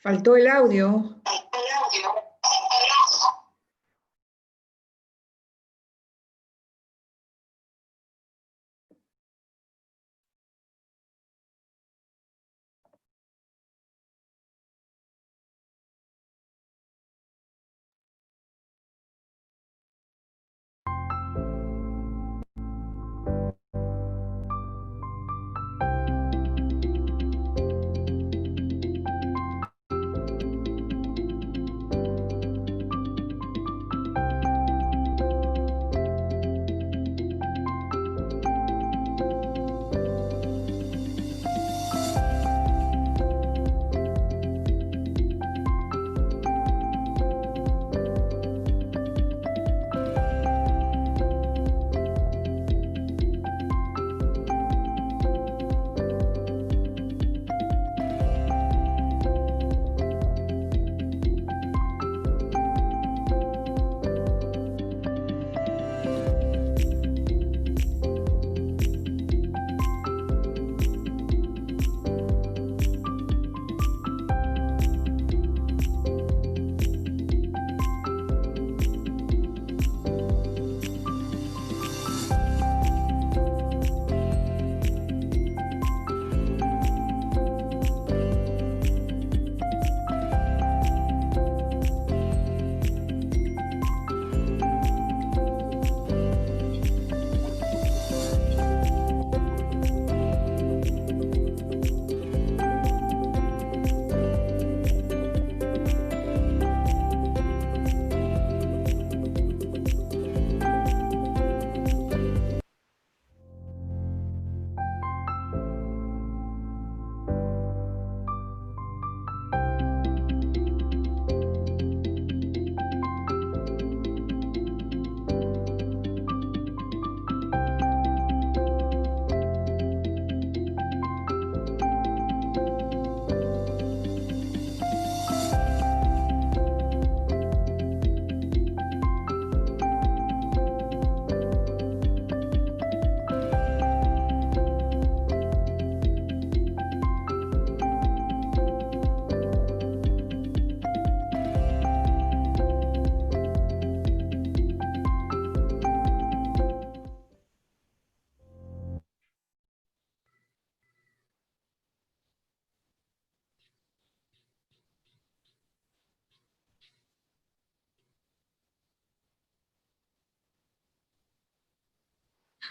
Faltó el audio.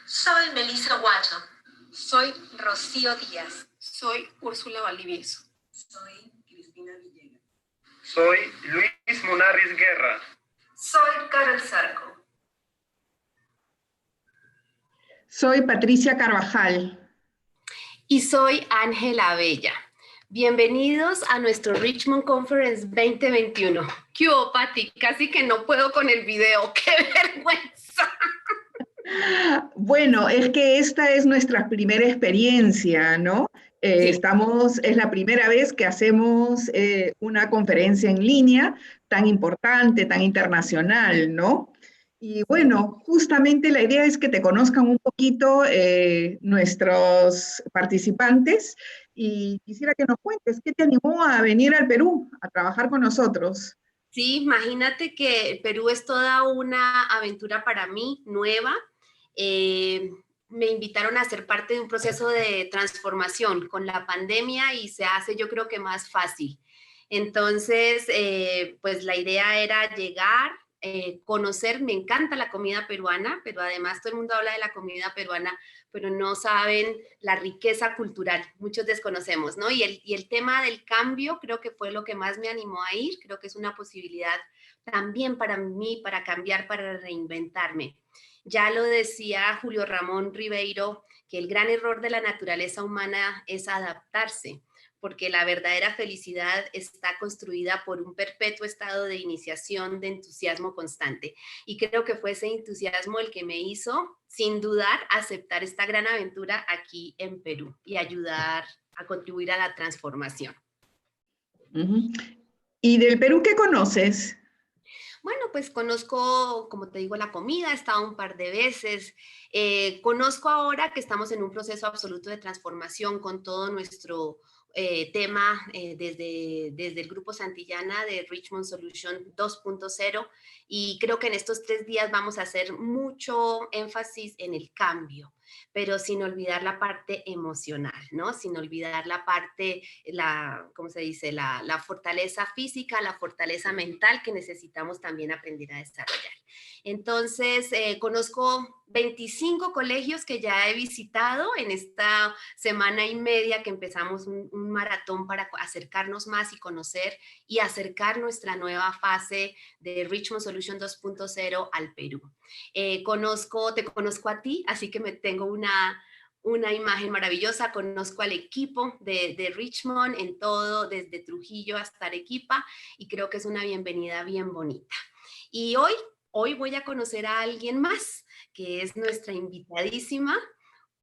Soy Melissa Watson. Soy Rocío Díaz. Soy Úrsula Valdivieso. Soy Cristina Villegas. Soy Luis Munarriz Guerra. Soy Carol Zarco. Soy Patricia Carvajal. Y soy Ángela Bella. Bienvenidos a nuestro Richmond Conference 2021. ¿Qué hubo, Pati? Casi que no puedo con el video. ¡Qué vergüenza! Bueno, es que esta es nuestra primera experiencia, ¿no? Sí. Es la primera vez que hacemos una conferencia en línea tan importante, tan internacional, ¿no? Y bueno, justamente la idea es que te conozcan un poquito nuestros participantes y quisiera que nos cuentes qué te animó a venir al Perú a trabajar con nosotros. Sí, imagínate que el Perú es toda una aventura para mí, nueva. Me invitaron a ser parte de un proceso de transformación con la pandemia y se hace, yo creo que más fácil. Entonces, pues la idea era llegar, conocer, me encanta la comida peruana, pero además todo el mundo habla de la comida peruana, pero no saben la riqueza cultural, muchos desconocemos, ¿no? Y el tema del cambio creo que fue lo que más me animó a ir, creo que es una posibilidad también para mí, para cambiar, para reinventarme. Ya lo decía Julio Ramón Ribeiro, que el gran error de la naturaleza humana es adaptarse, porque la verdadera felicidad está construida por un perpetuo estado de iniciación, de entusiasmo constante. Y creo que fue ese entusiasmo el que me hizo, sin dudar, aceptar esta gran aventura aquí en Perú y ayudar a contribuir a la transformación. Ujú. ¿Y del Perú qué conoces? Bueno, pues conozco, como te digo, la comida, he estado un par de veces. Conozco ahora que estamos en un proceso absoluto de transformación con todo nuestro tema desde el Grupo Santillana de Richmond Solution 2.0 y creo que en estos 3 días vamos a hacer mucho énfasis en el cambio, pero sin olvidar la parte emocional, ¿no? Sin olvidar la parte, ¿cómo se dice? La fortaleza física, la fortaleza mental que necesitamos también aprender a desarrollar. Entonces, conozco 25 colegios que ya he visitado en esta semana y media que empezamos un maratón para acercarnos más y conocer y acercar nuestra nueva fase de Richmond Solution 2.0 al Perú. Te conozco a ti, así que tengo una imagen maravillosa, conozco al equipo de Richmond en todo, desde Trujillo hasta Arequipa, y creo que es una bienvenida bien bonita. Y hoy voy a conocer a alguien más, que es nuestra invitadísima,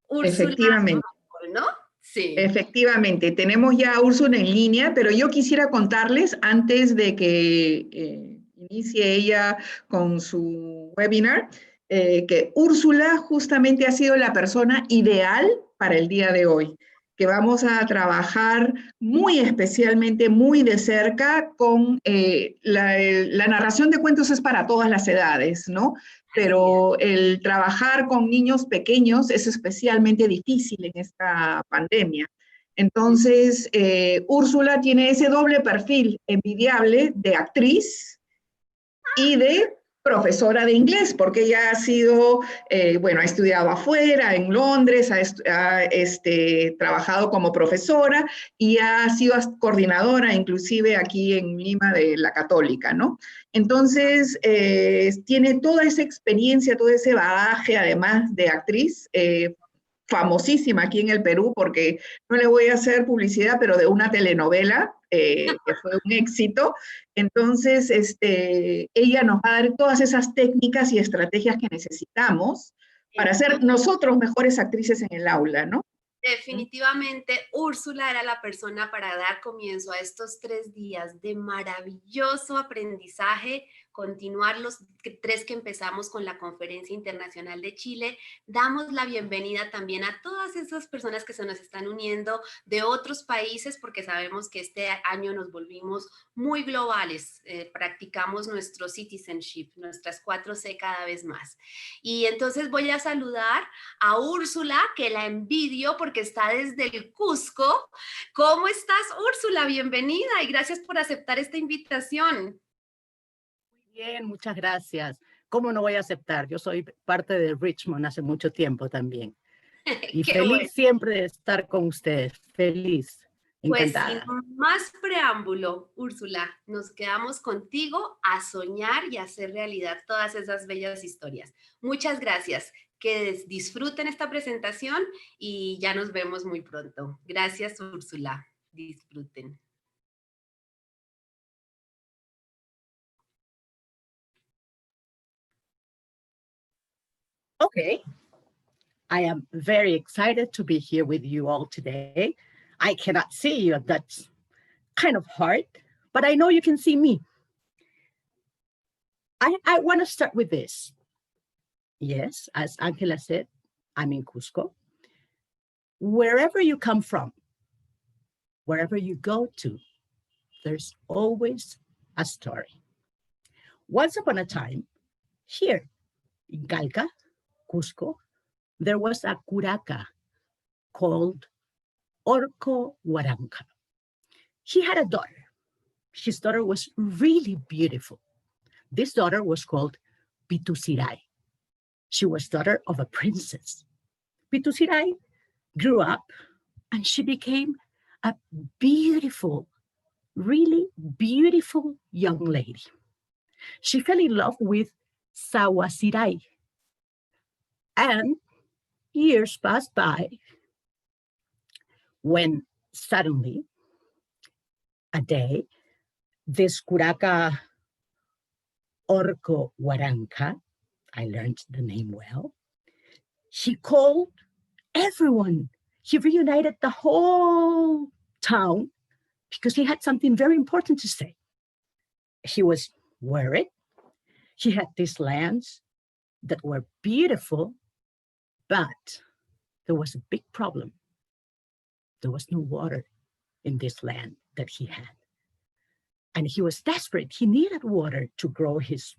Úrsula, Efectivamente. ¿no? Sí. Efectivamente, tenemos ya a Úrsula en línea, pero yo quisiera contarles antes de que inicie ella con su webinar, que Úrsula justamente ha sido la persona ideal para el día de hoy, que vamos a trabajar muy especialmente, muy de cerca con la narración de cuentos es para todas las edades, ¿no? Pero el trabajar con niños pequeños es especialmente difícil en esta pandemia. Entonces, Úrsula tiene ese doble perfil envidiable de actriz y de profesora de inglés, porque ella ha sido, bueno, ha estudiado afuera, en Londres, ha trabajado como profesora y ha sido coordinadora inclusive aquí en Lima de la Católica, ¿no? Entonces, tiene toda esa experiencia, todo ese bagaje, además de actriz, famosísima aquí en el Perú, porque no le voy a hacer publicidad, pero de una telenovela que fue un éxito. Entonces, ella nos va a dar todas esas técnicas y estrategias que necesitamos para ser nosotros mejores actrices en el aula, ¿no? Definitivamente, Úrsula era la persona para dar comienzo a estos 3 días de maravilloso aprendizaje, continuar los 3 que empezamos con la Conferencia Internacional de Chile. Damos la bienvenida también a todas esas personas que se nos están uniendo de otros países, porque sabemos que este año nos volvimos muy globales, practicamos nuestro citizenship, nuestras 4C cada vez más. Y entonces voy a saludar a Úrsula, que la envidio porque está desde el Cusco. ¿Cómo estás, Úrsula? Bienvenida y gracias por aceptar esta invitación. Muy bien, muchas gracias. ¿Cómo no voy a aceptar? Yo soy parte de Richmond hace mucho tiempo también. Y Qué feliz bueno. siempre de estar con ustedes. Feliz, Pues encantada. sin más preámbulo, Úrsula, nos quedamos contigo a soñar y a hacer realidad todas esas bellas historias. Muchas gracias. Que disfruten esta presentación y ya nos vemos muy pronto. Gracias, Úrsula. Disfruten. Okay. I am very excited to be here with you all today. I cannot see you, that's kind of hard, but I know you can see me. I want to start with this. Yes, as Angela said, I'm in Cusco. Wherever you come from, wherever you go to, there's always a story. Once upon a time, here in Calca, Cusco, there was a curaca called Orco Huaranca. He had a daughter. His daughter was really beautiful. This daughter was called Pitusiray. She was daughter of a princess. Pitusiray grew up and she became a beautiful, really beautiful young lady. She fell in love with Sawasiray. And years passed by when suddenly a day, this curaca Orco Waranca, I learned the name well, he called everyone. He reunited the whole town because he had something very important to say. He was worried. He had these lands that were beautiful, but there was a big problem. There was no water in this land that he had. And he was desperate. He needed water to grow his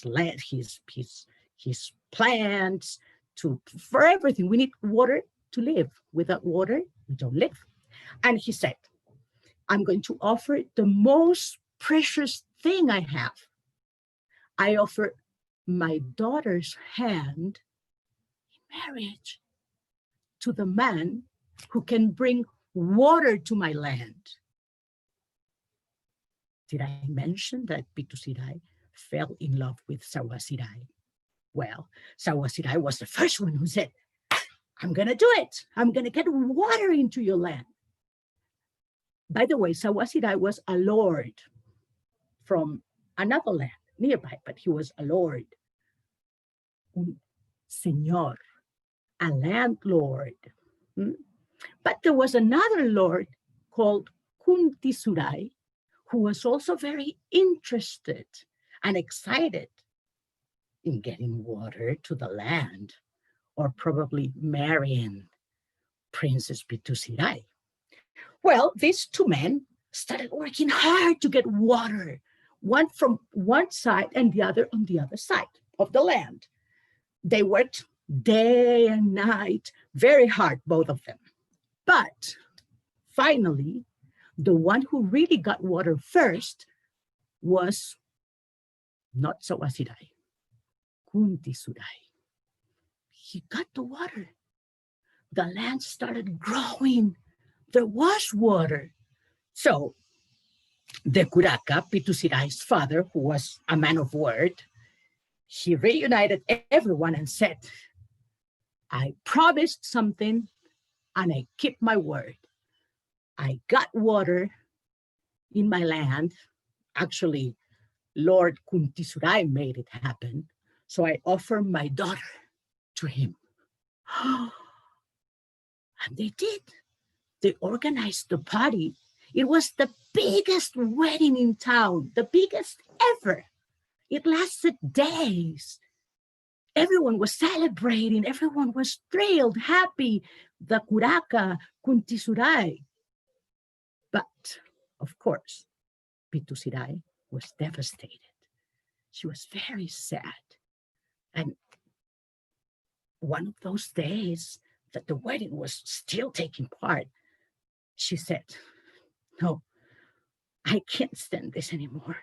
land, his plants, for everything. We need water to live. Without water, we don't live. And he said, I'm going to offer the most precious thing I have. I offer my daughter's hand in marriage to the man who can bring water to my land. Did I mention that Pitusiray fell in love with Sawasiray? Well, Sawasiray was the first one who said, I'm going to do it. I'm going to get water into your land. By the way, Sawasiray was a lord from another land nearby, but he was a lord, un señor, a landlord. But there was another lord called Kuntisuray, who was also very interested and excited in getting water to the land, or probably marrying Princess Pitusiray. Well, these two men started working hard to get water, one from one side and the other on the other side of the land. They worked day and night, very hard, both of them. But finally, the one who really got water first was not Sawasiray, Kuntisuray. He got the water. The land started growing. There was water. So the curaca, Pitusiray's father, who was a man of word, he reunited everyone and said, I promised something and I keep my word. I got water in my land. Actually, Lord Kuntisuray made it happen. So I offer my daughter to him. And they did. They organized the party. It was the biggest wedding in town, the biggest ever. It lasted days. Everyone was celebrating. Everyone was thrilled, happy. The curaca, Kuntisuray. But, of course, Pitusiray was devastated. She was very sad. And one of those days that the wedding was still taking part, she said, no, I can't stand this anymore.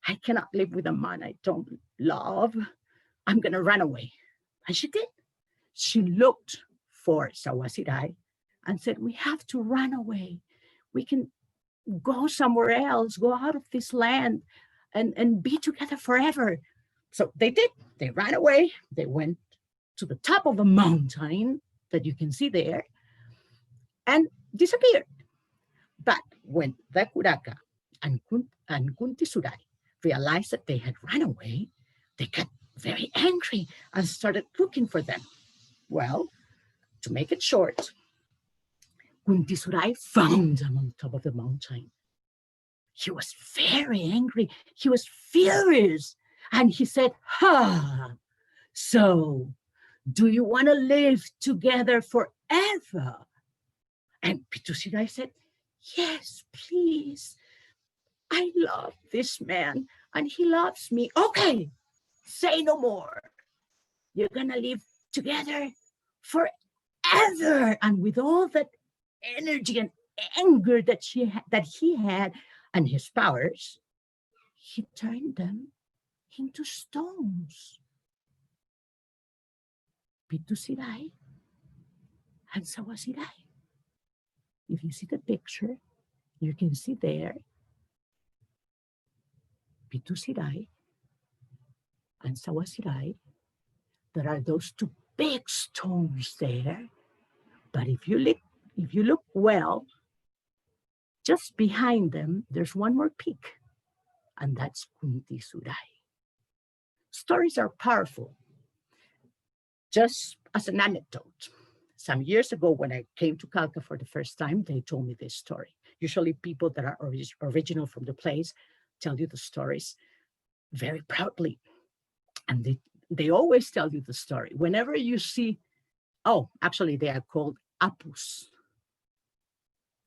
I cannot live with a man I don't love. I'm going to run away. And she did. She looked for Sawasiray and said, we have to run away. We can go somewhere else, go out of this land and be together forever. So they did. They ran away. They went to the top of a mountain that you can see there and disappeared. But when the curaca and Kuntisuray realized that they had run away, they got very angry and started looking for them. Well, to make it short, Kuntisuray found them on top of the mountain. He was very angry. He was furious. And he said, so do you want to live together forever? And Pitusiray said, yes, please. I love this man and he loves me. Okay, say no more. You're going to live together forever. And with all that energy and anger that he had and his powers, he turned them into stones. Pitusiray and Sawasiray. If you see the picture, you can see there Pitusiray and Sawasiray. There are those two big stones there. But if you look well, just behind them, there's one more peak, and that's Kunti Surai. Stories are powerful. Just as an anecdote, some years ago when I came to Calca for the first time, they told me this story. Usually people that are original from the place tell you the stories very proudly. And they always tell you the story. Whenever you see, oh, actually they are called apus.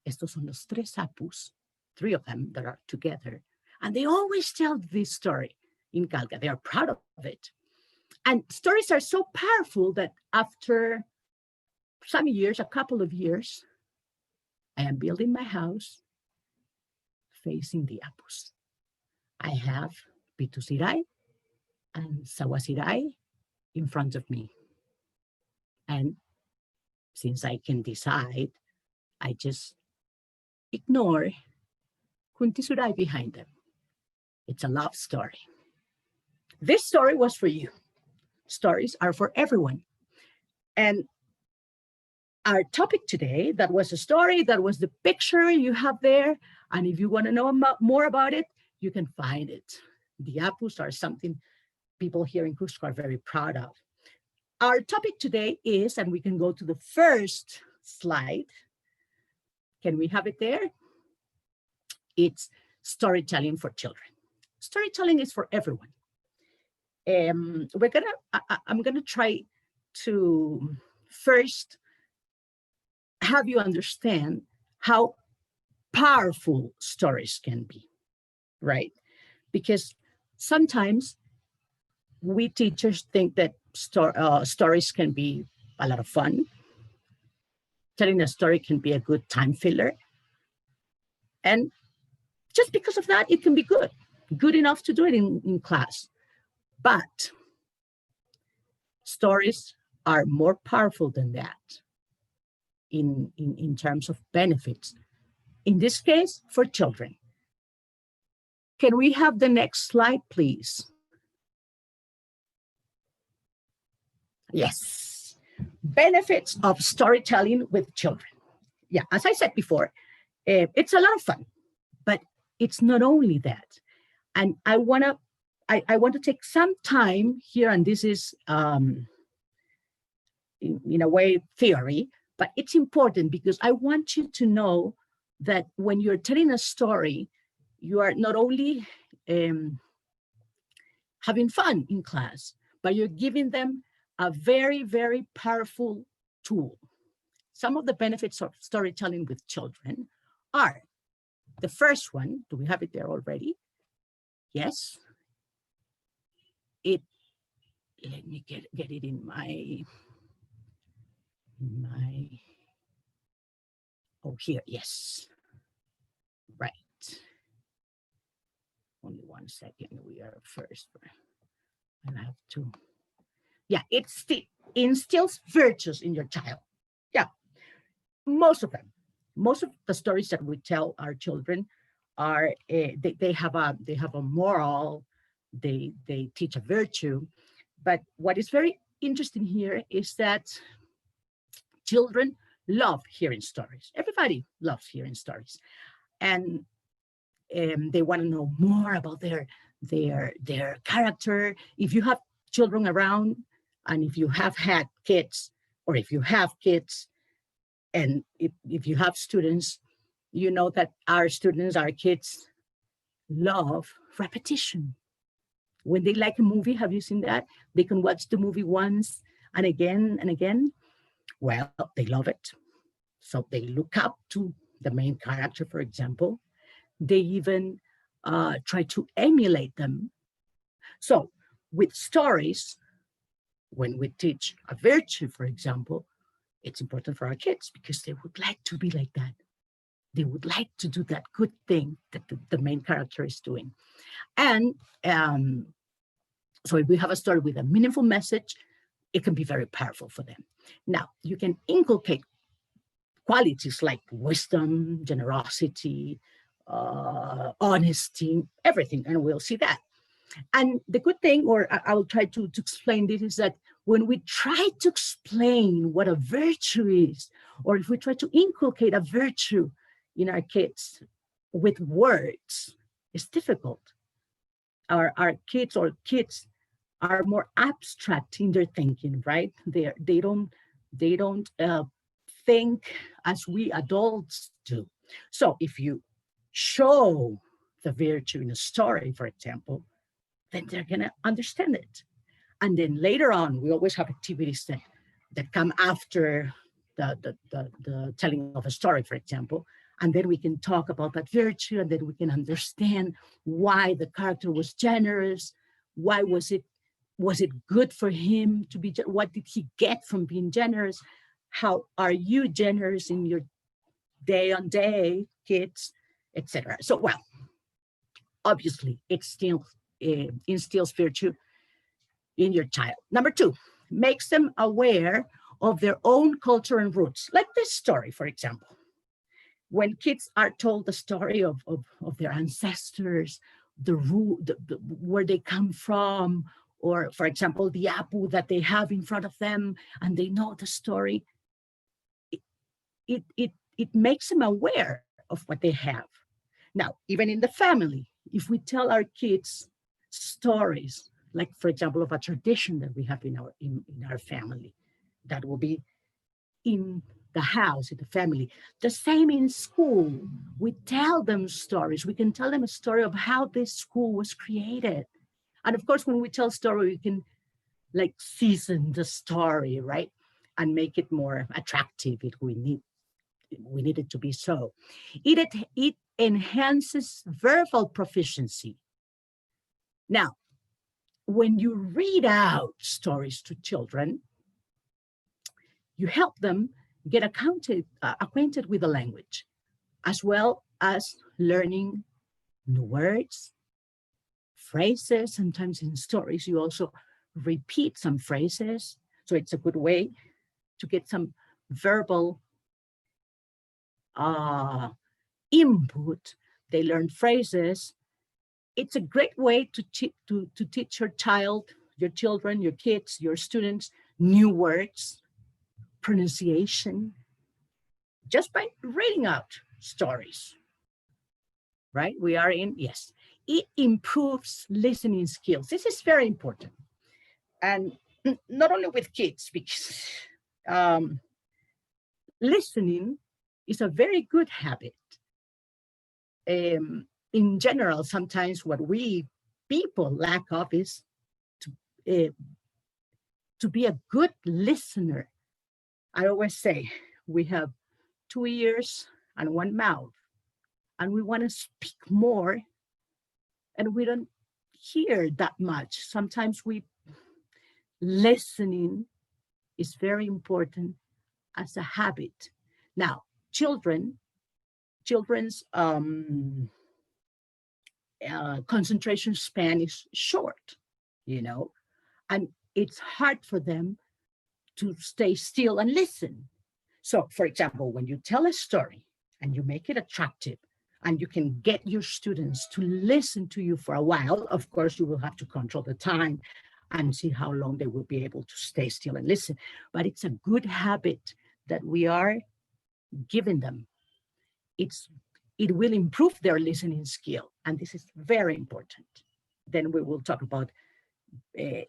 Estos son los tres apus, three of them that are together. And they always tell this story in Calca. They are proud of it. And stories are so powerful that after some years, a couple of years, I am building my house facing the apus. I have Pitusiray and Sawasiray in front of me. And since I can decide, I just ignore Kuntisuray behind them. It's a love story. This story was for you. Stories are for everyone. And our topic today, that was a story, that was the picture you have there. And if you want to know more about it, you can find it. The apus are something people here in Cusco are very proud of. Our topic today is, and we can go to the first slide. Can we have it there? It's storytelling for children. Storytelling is for everyone. I'm gonna try to first have you understand how powerful stories can be, right? Because sometimes we teachers think that stories can be a lot of fun. Telling a story can be a good time filler. And just because of that, it can be good enough to do it in class. But stories are more powerful than that in terms of benefits. In this case, for children. Can we have the next slide, please? Yes. Benefits of storytelling with children. Yeah, as I said before, it's a lot of fun, but it's not only that. And I want to take some time here, and this is, in a way, theory, but it's important because I want you to know that when you're telling a story, you are not only having fun in class, but you're giving them a very, very powerful tool. Some of the benefits of storytelling with children are, the first one, do we have it there already? Yes. Let me get it in my, oh, here, yes. Right. Only 1 second, we are first. I have to, yeah, it instills virtues in your child. Yeah, most of them. Most of the stories that we tell our children are, they have a moral, they teach a virtue. But what is very interesting here is that children love hearing stories. Everybody loves hearing stories. And they want to know more about their character. If you have children around, and if you have had kids, or if you have kids, and if you have students, you know that our kids love repetition. When they like a movie, have you seen that? They can watch the movie once and again and again. Well, they love it. So they look up to the main character, for example. They even try to emulate them. So with stories, when we teach a virtue, for example, it's important for our kids because they would like to be like that. They would like to do that good thing that the main character is doing. And so if we have a story with a meaningful message, it can be very powerful for them. Now, you can inculcate qualities like wisdom, generosity, honesty, everything, and we'll see that. And the good thing, or I will try to explain this, is that when we try to explain what a virtue is, or if we try to inculcate a virtue in our kids with words is difficult. Our kids are more abstract in their thinking, right? They don't think as we adults do. So if you show the virtue in a story, for example, then they're gonna understand it. And then later on, we always have activities that come after the telling of a story, for example, and then we can talk about that virtue, and then we can understand why the character was generous, why was it good for him to be, what did he get from being generous? How are you generous in your day-on-day, kids, etc. So, well, obviously, it still instills virtue in your child. Number two, makes them aware of their own culture and roots, like this story, for example. When kids are told the story of their ancestors, where they come from, or, for example, the apple that they have in front of them, and they know the story, it makes them aware of what they have. Now, even in the family, if we tell our kids stories, like, for example, of a tradition that we have in our family, that will be in the house, in the family. The same in school. We tell them stories. We can tell them a story of how this school was created. And of course, when we tell story, we can like season the story, right? And make it more attractive if we need it to be so. It enhances verbal proficiency. Now, when you read out stories to children, you help them get acquainted with the language, as well as learning new words, phrases. Sometimes in stories, you also repeat some phrases. So it's a good way to get some verbal input. They learn phrases. It's a great way to teach your child, your children, your kids, your students, new words, pronunciation, just by reading out stories, right? We are in, yes. It improves listening skills. This is very important. And not only with kids, because listening is a very good habit. In general, sometimes what we people lack of is to be a good listener. I always say we have 2 ears and 1 mouth, and we want to speak more, and we don't hear that much. Sometimes listening is very important as a habit. Now, children's concentration span is short, and it's hard for them to stay still and listen. So, for example, when you tell a story and you make it attractive and you can get your students to listen to you for a while, of course, you will have to control the time and see how long they will be able to stay still and listen. But it's a good habit that we are giving them. It will improve their listening skill, and this is very important. Then we will talk about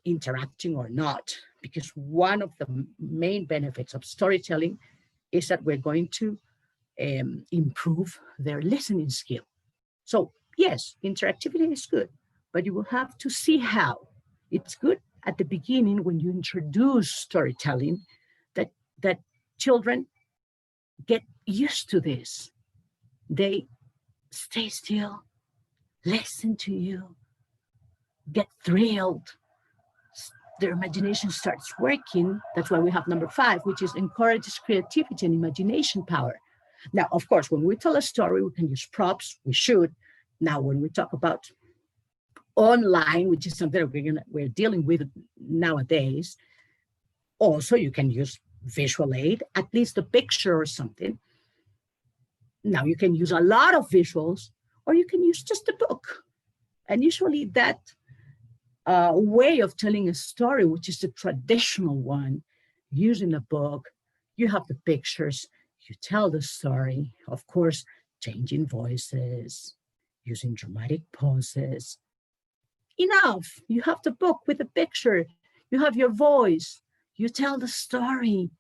interacting or not, because one of the main benefits of storytelling is that we're going to improve their listening skill. So yes, interactivity is good, but you will have to see how. It's good at the beginning when you introduce storytelling that children get used to this. They stay still, listen to you, get thrilled. Their imagination starts working. That's why we have number 5, which is encourages creativity and imagination power. Now, of course, when we tell a story, we can use props. We should. Now, when we talk about online, which is something that we're dealing with nowadays, also you can use visual aid, at least a picture or something. Now, you can use a lot of visuals, or you can use just a book. And usually that way of telling a story, which is the traditional one, using a book, you have the pictures, you tell the story. Of course, changing voices, using dramatic pauses. Enough. You have the book with the picture. You have your voice. You tell the story.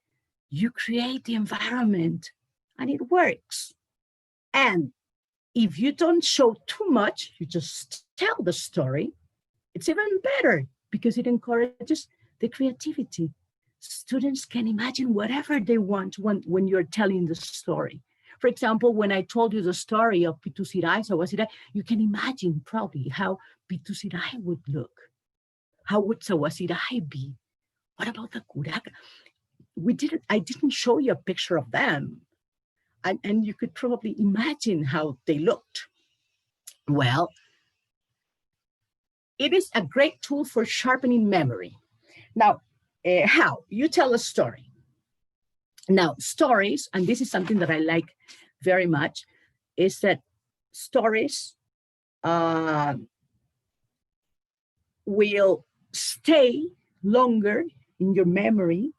You create the environment, and it works. And if you don't show too much, you just tell the story, it's even better because it encourages the creativity. Students can imagine whatever they want when you're telling the story. For example, when I told you the story of Pitu Sirai, Sawasirai, you can imagine probably how Pitu Sirai would look. How would Sawasirai be? What about the Kuraka? I didn't show you a picture of them. And you could probably imagine how they looked. Well, it is a great tool for sharpening memory. Now, how? You tell a story. Now, stories, and this is something that I like very much, is that stories will stay longer in your memory,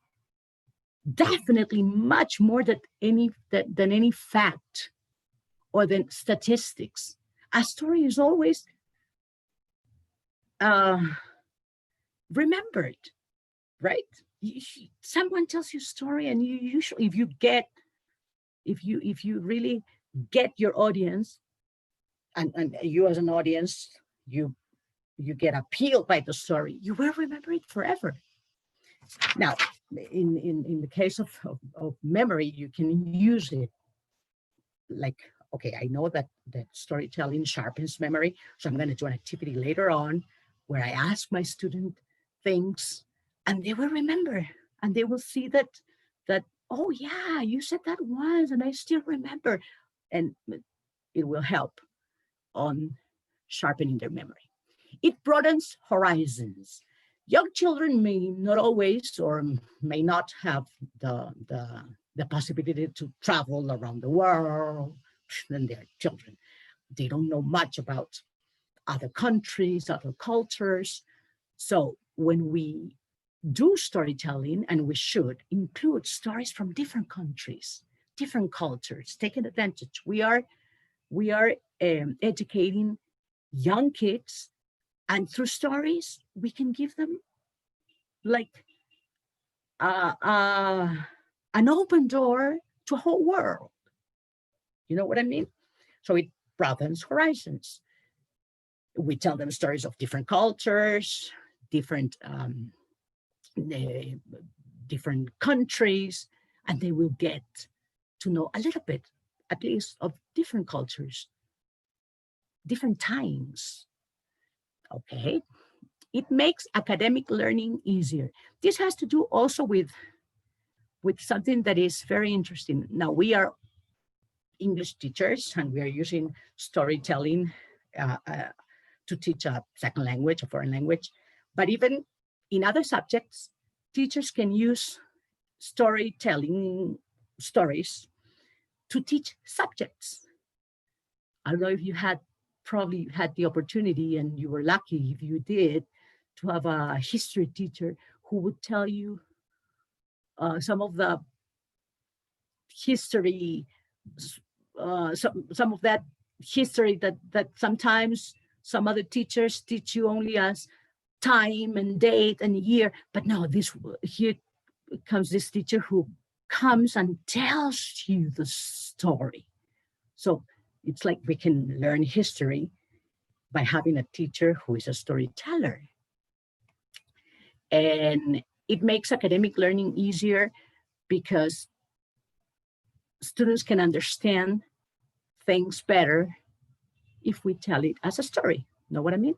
definitely much more than any fact or than statistics. A story is always remembered, right? Someone tells you a story, and you usually, if you really get your audience, and you as an audience, you get appealed by the story, you will remember it forever. Now, in the case of memory, you can use it like, okay, I know that storytelling sharpens memory, so I'm going to do an activity later on where I ask my student things, and they will remember, and they will see that, oh yeah, you said that once, and I still remember, and it will help on sharpening their memory. It broadens horizons. Young children may not always or may not have the possibility to travel around the world. Then they're children. They don't know much about other countries, other cultures. So when we do storytelling, and we should include stories from different countries, different cultures, taking advantage. We are educating young kids, and through stories, we can give them like an open door to a whole world. You know what I mean? So it broadens horizons. We tell them stories of different cultures, different countries, and they will get to know a little bit, at least, of different cultures, different times. Okay. It makes academic learning easier. This has to do also with something that is very interesting. Now, we are English teachers, and we are using storytelling to teach a second language, a foreign language. But even in other subjects, teachers can use storytelling stories to teach subjects. I don't know if you probably had the opportunity, and you were lucky if you did, to have a history teacher who would tell you some of the history, some of that history that sometimes some other teachers teach you only as time and date and year. But no, here comes this teacher who comes and tells you the story. So it's like we can learn history by having a teacher who is a storyteller. And it makes academic learning easier because students can understand things better if we tell it as a story. Know what I mean?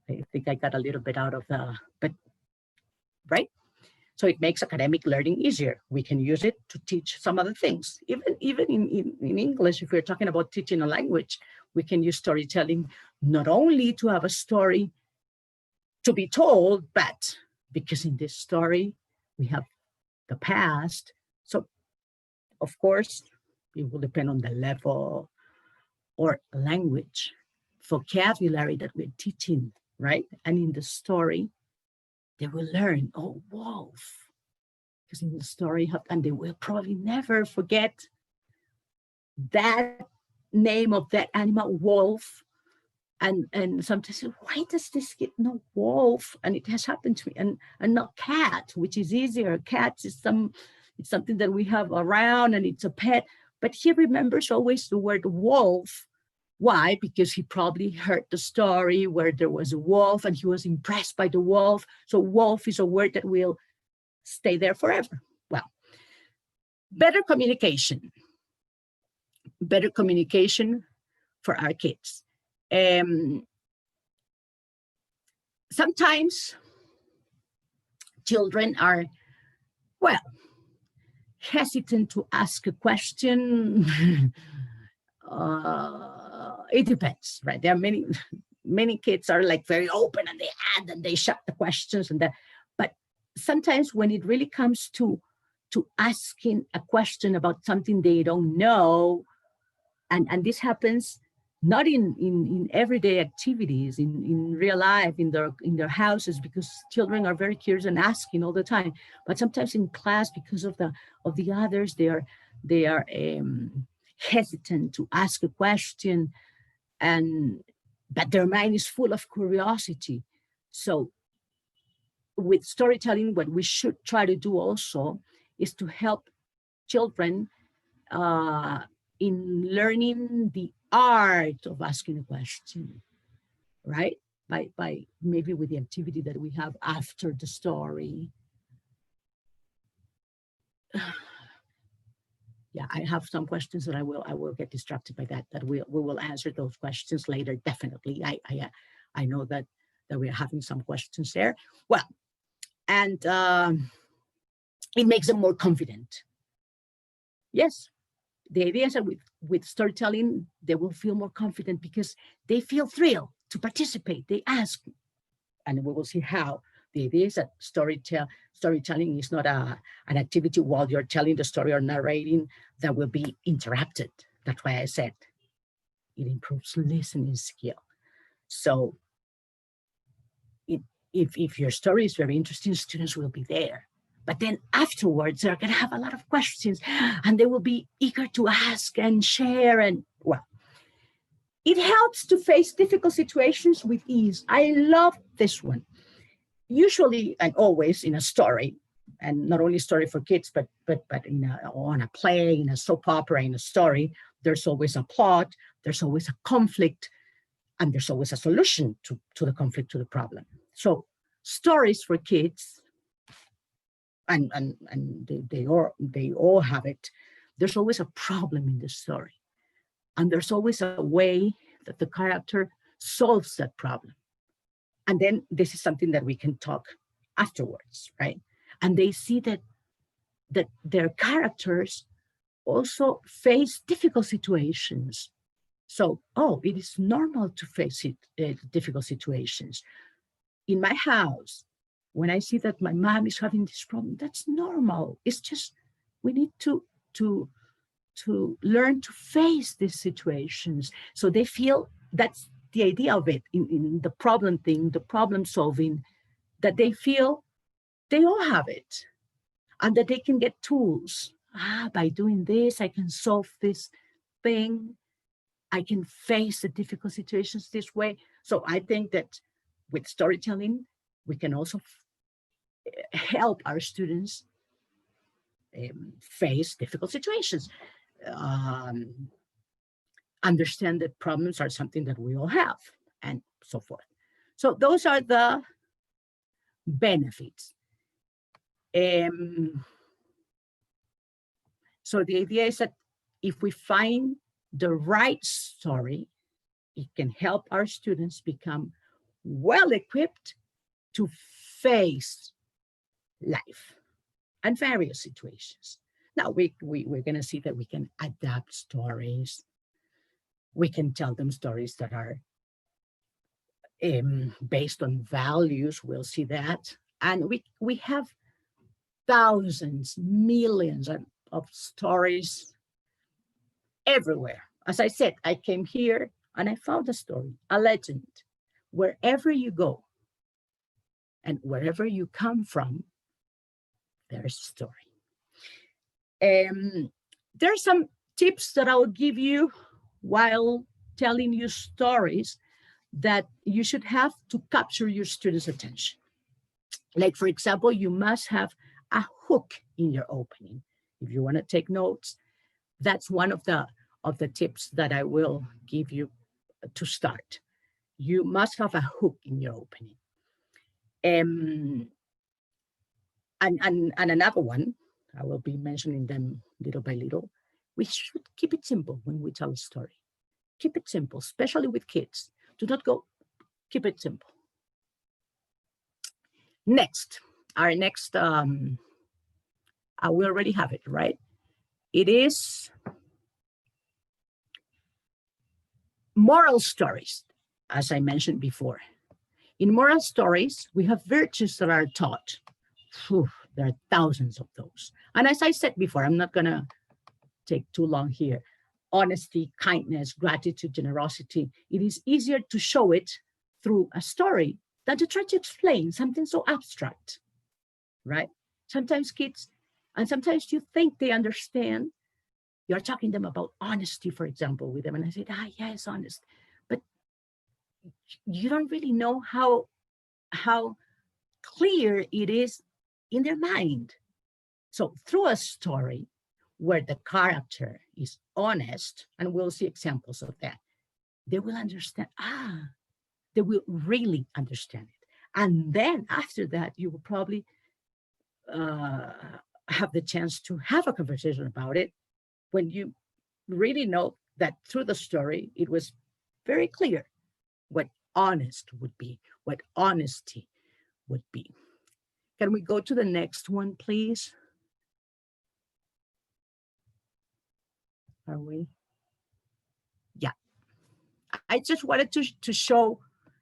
I think I got a little bit out of but right? So it makes academic learning easier. We can use it to teach some other things. Even in English, if we're talking about teaching a language, we can use storytelling not only to have a story to be told, but because in this story, we have the past. So of course, it will depend on the level or language, vocabulary that we're teaching, right? And in the story, they will learn, oh, whoa, because in the story, and they will probably never forget that name of that animal, wolf. And sometimes, why does this kid know wolf? And it has happened to me, and not cat, which is easier. Cat is it's something that we have around and it's a pet, but he remembers always the word wolf. Why? Because he probably heard the story where there was a wolf and he was impressed by the wolf. So wolf is a word that will stay there forever. Well, better communication for our kids. Sometimes children are, well, hesitant to ask a question. It depends, right? There are many kids are like very open and they add and they shut the questions and that. But sometimes when it really comes to asking a question about something they don't know, and this happens not in everyday activities, in real life, in their houses, because children are very curious and asking all the time. But sometimes in class, because of the others, they are hesitant to ask a question, but their mind is full of curiosity. So with storytelling, what we should try to do also is to help children in learning the art of asking a question, right? By maybe with the activity that we have after the story. Yeah, I have some questions that I will get distracted by that we will answer those questions later, definitely. I know that we're having some questions there. Well, and it makes them more confident. Yes. The idea is that with storytelling, they will feel more confident because they feel thrilled to participate. They ask, and we will see how. The idea is that storytelling is not an activity while you're telling the story or narrating that will be interrupted. That's why I said it improves listening skill. So if your story is very interesting, students will be there. But then afterwards, they're going to have a lot of questions and they will be eager to ask and share. And well, it helps to face difficult situations with ease. I love this one. Usually and always in a story, and not only story for kids, but on a play, in a soap opera, in a story, there's always a plot, there's always a conflict, and there's always a solution to the conflict, to the problem. So stories for kids, and they all have it. There's always a problem in the story, and there's always a way that the character solves that problem. And then this is something that we can talk afterwards, right? And they see that their characters also face difficult situations. So, it is normal to face difficult situations. In my house, when I see that my mom is having this problem, that's normal. It's just we need to learn to face these situations. So they feel that's the idea of it in the problem thing, the problem solving, that they feel they all have it and that they can get tools. By doing this, I can solve this thing. I can face the difficult situations this way. So I think that with storytelling, we can also help our students face difficult situations. Understand that problems are something that we all have, and so forth. So those are the benefits. So the idea is that if we find the right story, it can help our students become well-equipped to face life and various situations. Now we're going to see that we can adapt stories. We can tell them stories that are based on values. We'll see that. And we have thousands, millions of stories everywhere. As I said, I came here and I found a story, a legend. Wherever you go and wherever you come from, there's a story. There are some tips that I will give you while telling you stories that you should have to capture your students' attention. Like, for example, you must have a hook in your opening. If you want to take notes, that's one of the tips that I will give you to start. You must have a hook in your opening. And another one, I will be mentioning them little by little. We should keep it simple when we tell a story. Keep it simple, especially with kids. Do not go, keep it simple. Next, our next, we already have it, right? It is moral stories, as I mentioned before. In moral stories, we have virtues that are taught. Whew, there are thousands of those. And as I said before, I'm not gonna take too long here. Honesty, kindness, gratitude, generosity. It is easier to show it through a story than to try to explain something so abstract, right? Sometimes kids, and sometimes you think they understand. You're talking to them about honesty, for example, with them. And I said, yeah, it's honest. But you don't really know how clear it is in their mind. So through a story where the character is honest, and we'll see examples of that, they will understand, they will really understand it. And then after that, you will probably have the chance to have a conversation about it when you really know that through the story, it was very clear what honest would be, what honesty would be. Can we go to the next one, please? Are we? Yeah. I just wanted to show,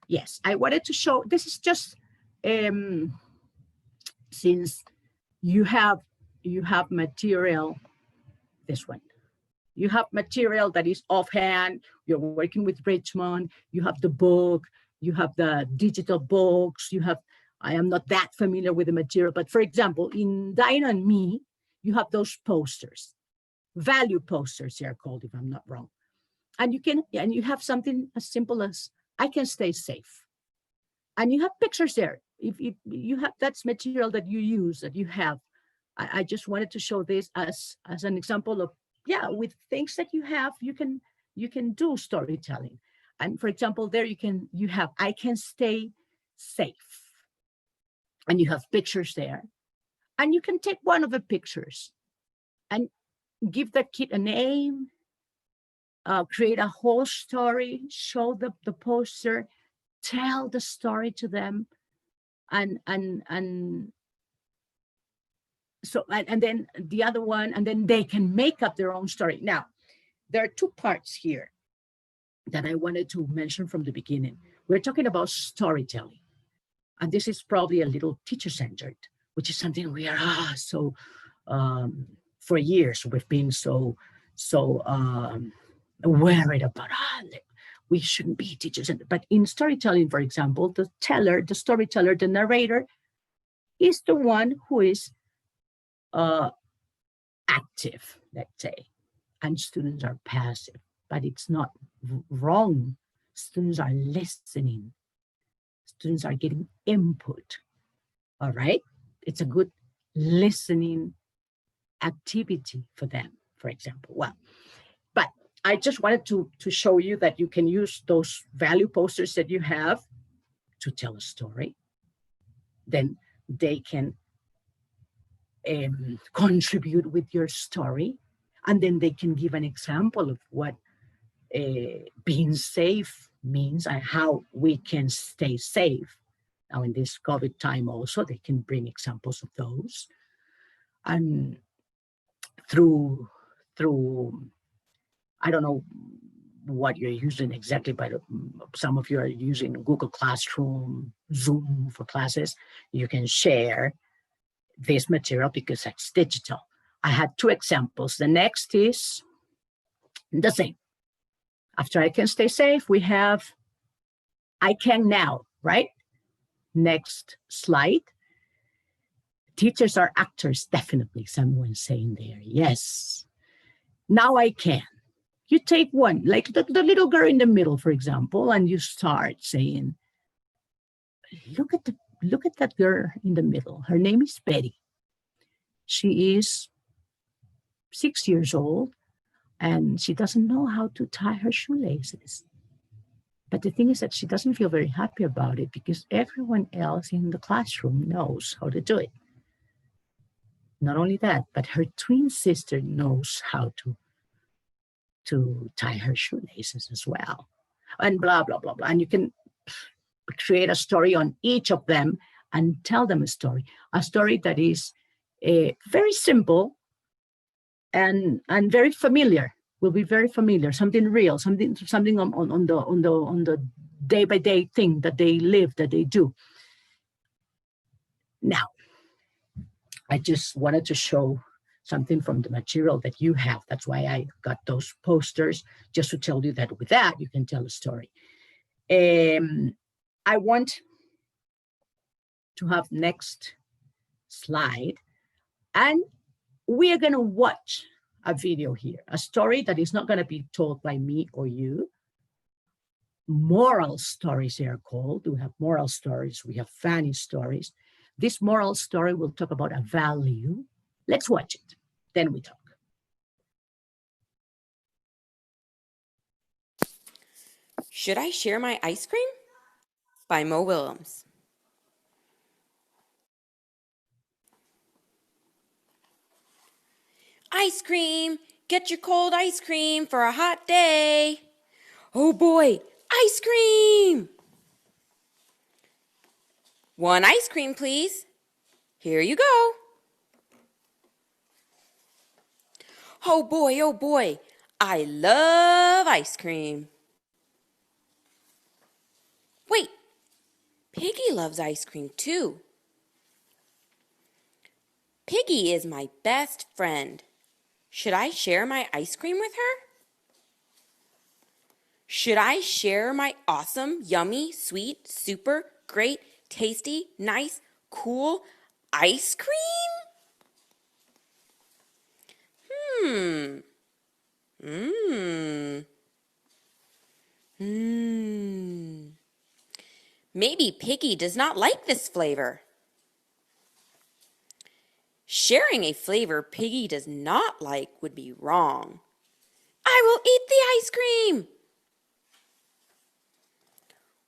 yes, I wanted to show, this is just, since you have material, this one. You have material that is offhand, you're working with Richmond, you have the book, you have the digital books, you have, I am not that familiar with the material, but for example, in Diana and Me, you have those posters, value posters they are called, if I'm not wrong. And you have something as simple as, I can stay safe. And you have pictures there. If you have, that's material that you use, that you have. I just wanted to show this as an example of, yeah, with things that you have, you can do storytelling. And for example, there you have, I can stay safe. And you have pictures there. And you can take one of the pictures and give the kid a name, create a whole story, show the poster, tell the story to them, and then the other one, and then they can make up their own story. Now, there are two parts here that I wanted to mention from the beginning. We're talking about storytelling, and this is probably a little teacher-centered, which is something we are for years we've been so worried about. We shouldn't be teacher-centered. But in storytelling, for example, the storyteller, the narrator, is the one who is active, let's say, and students are passive, but it's not wrong. Students are listening. Students are getting input, all right? It's a good listening activity for them, for example. Well, but I just wanted to show you that you can use those value posters that you have to tell a story. Then they can contribute with your story, and then they can give an example of what being safe means and how we can stay safe. Now in this COVID time also, they can bring examples of those. And through I don't know what you're using exactly, but some of you are using Google Classroom, Zoom for classes. You can share this material because that's digital. I had two examples. The next is the same. After I can stay safe, we have I can now, right? Next slide. Teachers are actors, definitely, someone saying there. Yes. Now I can. You take one, like the little girl in the middle, for example, and you start saying, look at that girl in the middle. Her name is Betty. She is 6 years old and she doesn't know how to tie her shoelaces. But the thing is that she doesn't feel very happy about it because everyone else in the classroom knows how to do it. Not only that, but her twin sister knows how to tie her shoelaces as well. And blah, blah, blah, blah. And you can create a story on each of them and tell them a story that is very simple and very familiar. Will be very familiar, something real, something on the day-by-day thing that they live, that they do. Now, I just wanted to show something from the material that you have. That's why I got those posters, just to tell you that with that, you can tell a story. I want to have next slide, and we are going to watch a video here, a story that is not going to be told by me or you. Moral stories, they are called. We have moral stories, we have funny stories. This moral story will talk about a value. Let's watch it, then we talk. Should I Share My Ice Cream? By Mo Willems. Ice cream! Get your cold ice cream for a hot day. Oh boy, ice cream! One ice cream, please. Here you go. Oh boy, I love ice cream. Wait, Piggy loves ice cream too. Piggy is my best friend. Should I share my ice cream with her? Should I share my awesome, yummy, sweet, super, great, tasty, nice, cool ice cream? Maybe Piggy does not like this flavor. Sharing a flavor Piggy does not like would be wrong. I will eat the ice cream.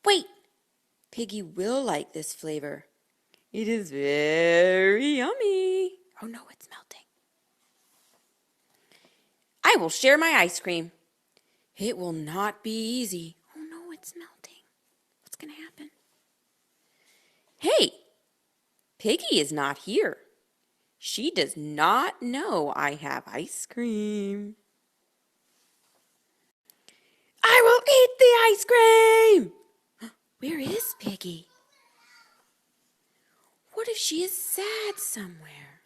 Wait, Piggy will like this flavor. It is very yummy. Oh no, it's melting. I will share my ice cream. It will not be easy. Oh no, it's melting. What's going to happen? Hey, Piggy is not here. She does not know I have ice cream. I will eat the ice cream! Where is Piggy? What if she is sad somewhere?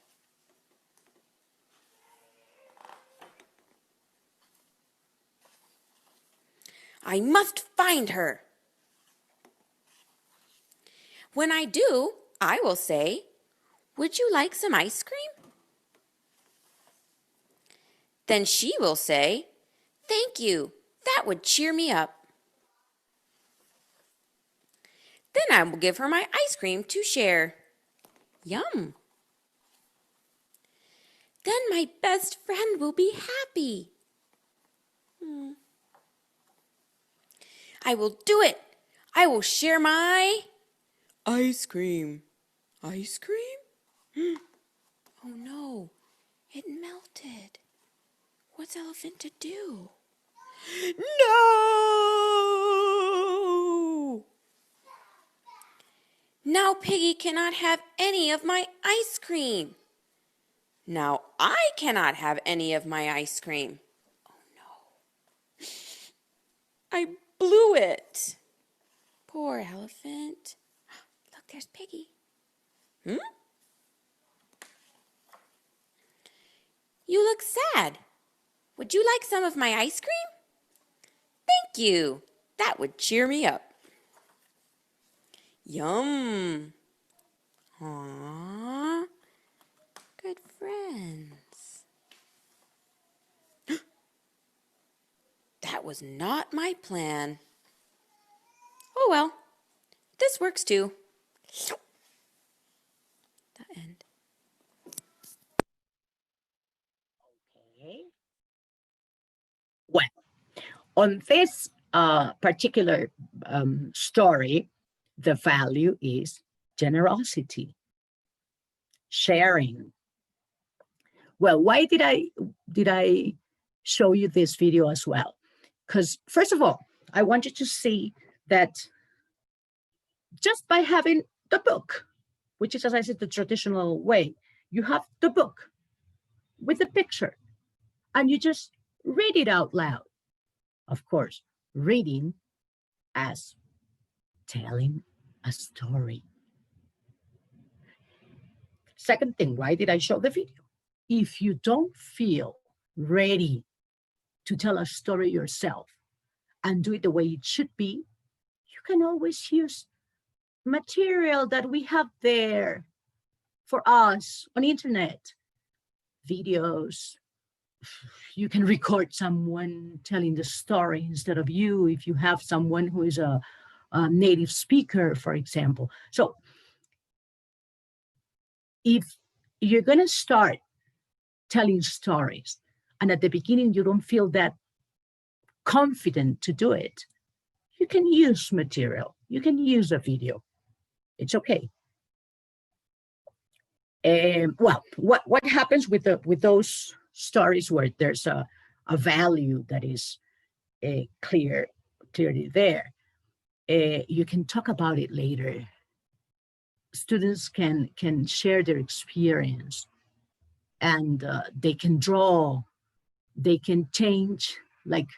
I must find her. When I do, I will say, would you like some ice cream? Then she will say, thank you, that would cheer me up. Then I will give her my ice cream to share. Yum. Then my best friend will be happy. I will do it. I will share my ice cream. Ice cream? Oh no, it melted. What's Elephant to do? No! Now Piggy cannot have any of my ice cream. Now I cannot have any of my ice cream. Oh no. I blew it. Poor Elephant. Look, there's Piggy. You look sad. Would you like some of my ice cream? Thank you. That would cheer me up. Yum. Aww. Good friends. That was not my plan. Oh well, this works too. The end. Okay. Well, on this particular story, the value is generosity, sharing. Well, why did I show you this video as well? Because first of all, I want you to see that just by having the book, which is, as I said, the traditional way, you have the book with the picture and you just read it out loud. Of course, reading as telling a story. Second thing, why did I show the video? If you don't feel ready to tell a story yourself and do it the way it should be, you can always use material that we have there for us on internet, videos. You can record someone telling the story instead of you if you have someone who is a native speaker, for example. So if you're going to start telling stories and at the beginning you don't feel that confident to do it, you can use material. You can use a video. It's okay. Well, what happens with those stories where there's a value that is clearly there? You can talk about it later. Students can share their experience, and they can draw. They can change, like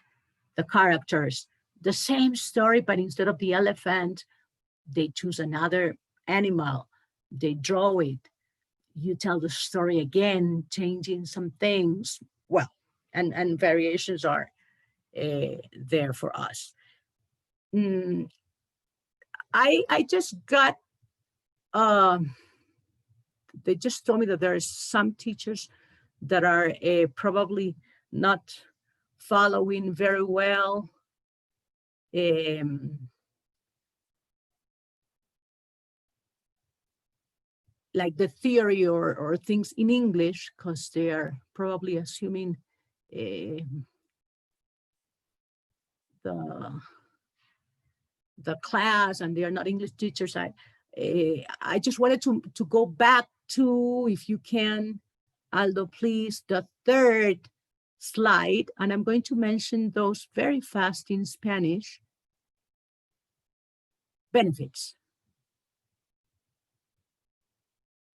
the characters, the same story, but instead of the elephant, they choose another animal. They draw it. You tell the story again, changing some things. Well, and variations are there for us. I just got, they just told me that there are some teachers that are probably not following very well. Like the theory or things in English, because they are probably assuming the class and they are not English teachers. I just wanted to go back to, if you can, Aldo, please, the third slide, and I'm going to mention those very fast in Spanish. Benefits.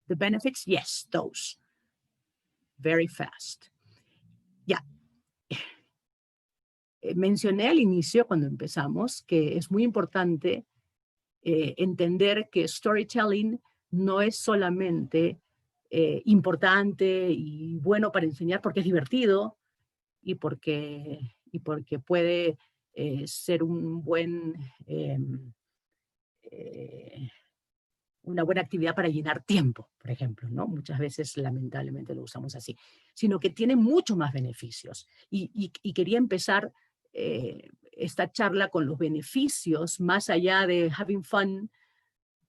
The benefits, yes, those. Very fast. Ya. Mencioné al inicio, cuando empezamos, que es muy importante entender que storytelling no es solamente importante y bueno para enseñar porque es divertido y porque puede ser un buen... una buena actividad para llenar tiempo, por ejemplo, ¿no? Muchas veces, lamentablemente, lo usamos así, sino que tiene mucho más beneficios. Y quería empezar esta charla con los beneficios, más allá de having fun,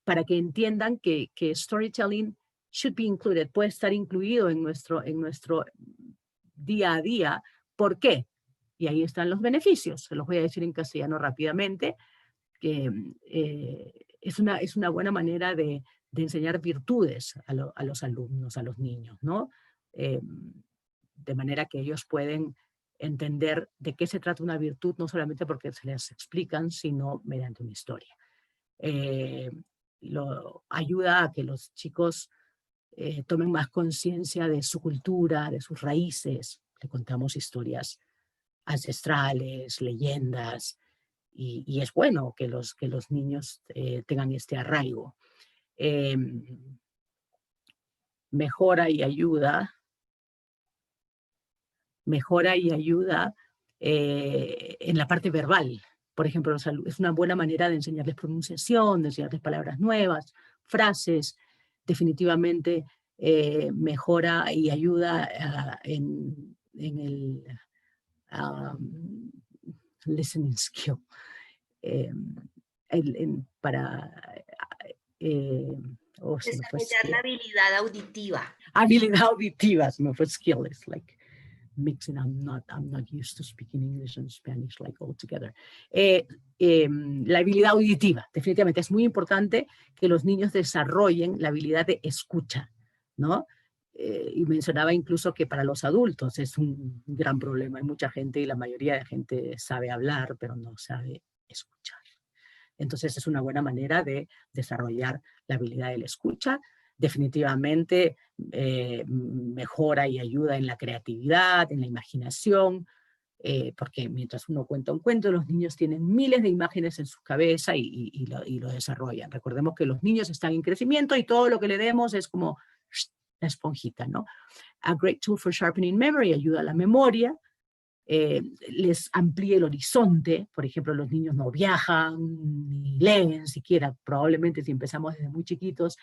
para que entiendan que storytelling should be included, puede estar incluido en nuestro día a día. ¿Por qué? Y ahí están los beneficios. Se los voy a decir en castellano rápidamente, que es una buena manera de enseñar virtudes a los alumnos, a los niños, ¿no? De manera que ellos pueden entender de qué se trata una virtud, no solamente porque se les explican, sino mediante una historia. Ayuda a que los chicos tomen más conciencia de su cultura, de sus raíces. Le contamos historias ancestrales, leyendas, y es bueno que los niños tengan este arraigo. Mejora y ayuda en la parte verbal. Por ejemplo, es una buena manera de enseñarles pronunciación, de enseñarles palabras nuevas, frases. Definitivamente mejora y ayuda en listening skill. Se me fue Desarrollar skill. la habilidad auditiva. Habilidad auditiva, se me fue skill. It's like mixing. I'm not used to speaking English and Spanish like all together. La habilidad auditiva, definitivamente es muy importante que los niños desarrollen la habilidad de escucha, ¿no? Y mencionaba incluso que para los adultos es un gran problema. Hay mucha gente y la mayoría de gente sabe hablar, pero no sabe escuchar. Entonces es una buena manera de desarrollar la habilidad de la escucha. Definitivamente mejora y ayuda en la creatividad, en la imaginación, porque mientras uno cuenta un cuento, los niños tienen miles de imágenes en su cabeza y lo desarrollan. Recordemos que los niños están en crecimiento y todo lo que le demos es como la esponjita, ¿no? A great tool for sharpening memory, ayuda a la memoria, les amplía el horizonte. Por ejemplo, los niños no viajan ni leen siquiera, probablemente si empezamos desde muy chiquitos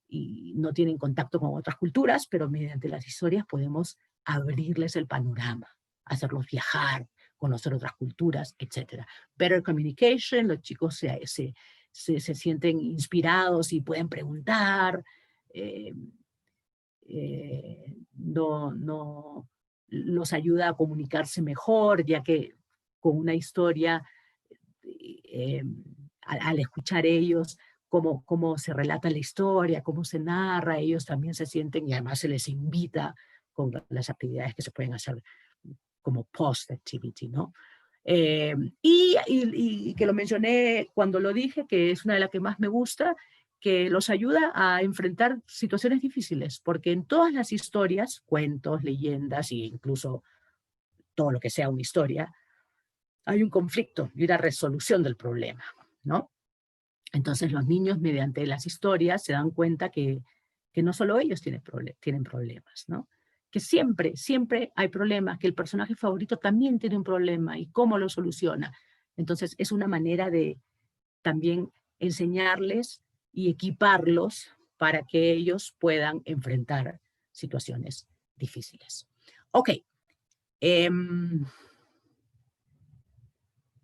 y no tienen contacto con otras culturas, pero mediante las historias podemos abrirles el panorama, hacerlos viajar, conocer otras culturas, etc. Better communication, los chicos se sienten inspirados y pueden preguntar, los ayuda a comunicarse mejor, ya que con una historia, al escuchar ellos cómo se relata la historia, cómo se narra, ellos también se sienten, y además se les invita con las actividades que se pueden hacer como post-activity, ¿no? Y que lo mencioné cuando lo dije, que es una de las que más me gusta, que los ayuda a enfrentar situaciones difíciles, porque en todas las historias, cuentos, leyendas e incluso todo lo que sea una historia, hay un conflicto y una resolución del problema, ¿no? Entonces los niños mediante las historias se dan cuenta que no solo ellos tienen problemas, ¿no? Que siempre hay problemas, que el personaje favorito también tiene un problema y cómo lo soluciona. Entonces es una manera de también enseñarles y equiparlos para que ellos puedan enfrentar situaciones difíciles. Ok.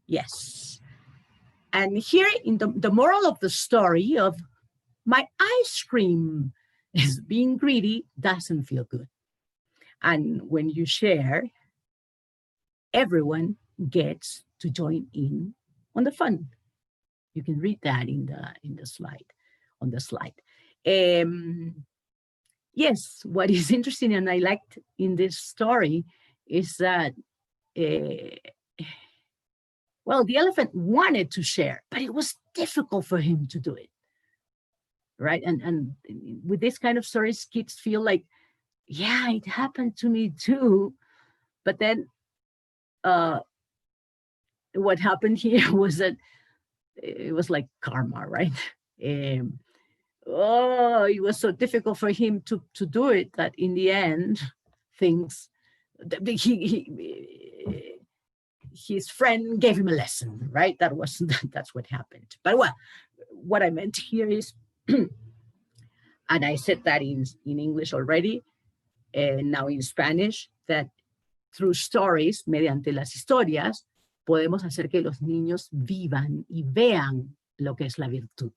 Yes. And here in the moral of the story of my ice cream is being greedy doesn't feel good. And when you share, everyone gets to join in on the fun. You can read that in the slide, on the slide. Yes, what is interesting and I liked in this story is that, well, the elephant wanted to share, but it was difficult for him to do it, right? And with this kind of stories, kids feel like, yeah, it happened to me too. But then what happened here was that it was like karma, right? It was so difficult for him to do it that in the end, his friend gave him a lesson, right? That's what happened. But well, what I meant here is, and I said that in English already, and now in Spanish, that through stories, mediante las historias, podemos hacer que los niños vivan y vean lo que es la virtud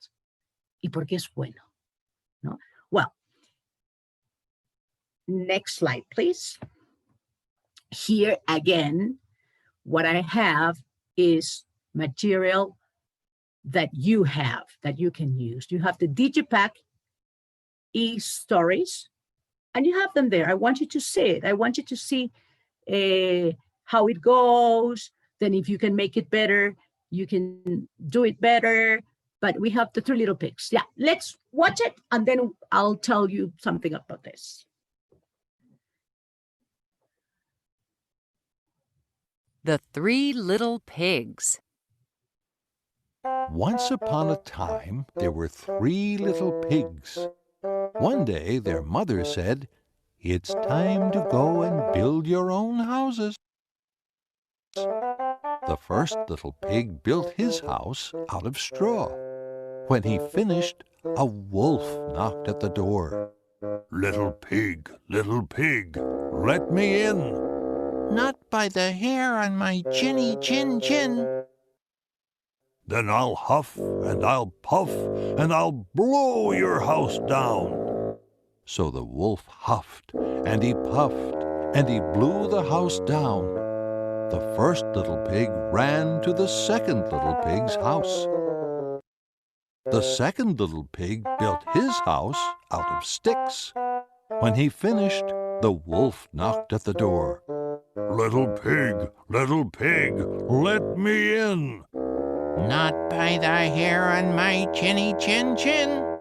y por qué es bueno, ¿no? Well, next slide, please. Here again, what I have is material that you can use. You have the Digipack e-stories, and you have them there. I want you to see it. I want you to see how it goes. Then if you can make it better, you can do it better. But we have the 3 little pigs. Yeah, let's watch it, and then I'll tell you something about this. The 3 Little Pigs. Once upon a time, there were 3 little pigs. One day, their mother said, "It's time to go and build your own houses." The first little pig built his house out of straw. When he finished, a wolf knocked at the door. Little pig, let me in." Not by the hair on my chinny chin chin. Then I'll huff and I'll puff and I'll blow your house down. So the wolf huffed and he puffed and he blew the house down. The first little pig ran to the second little pig's house. The second little pig built his house out of sticks. When he finished, the wolf knocked at the door. Little pig, let me in. Not by the hair on my chinny chin chin.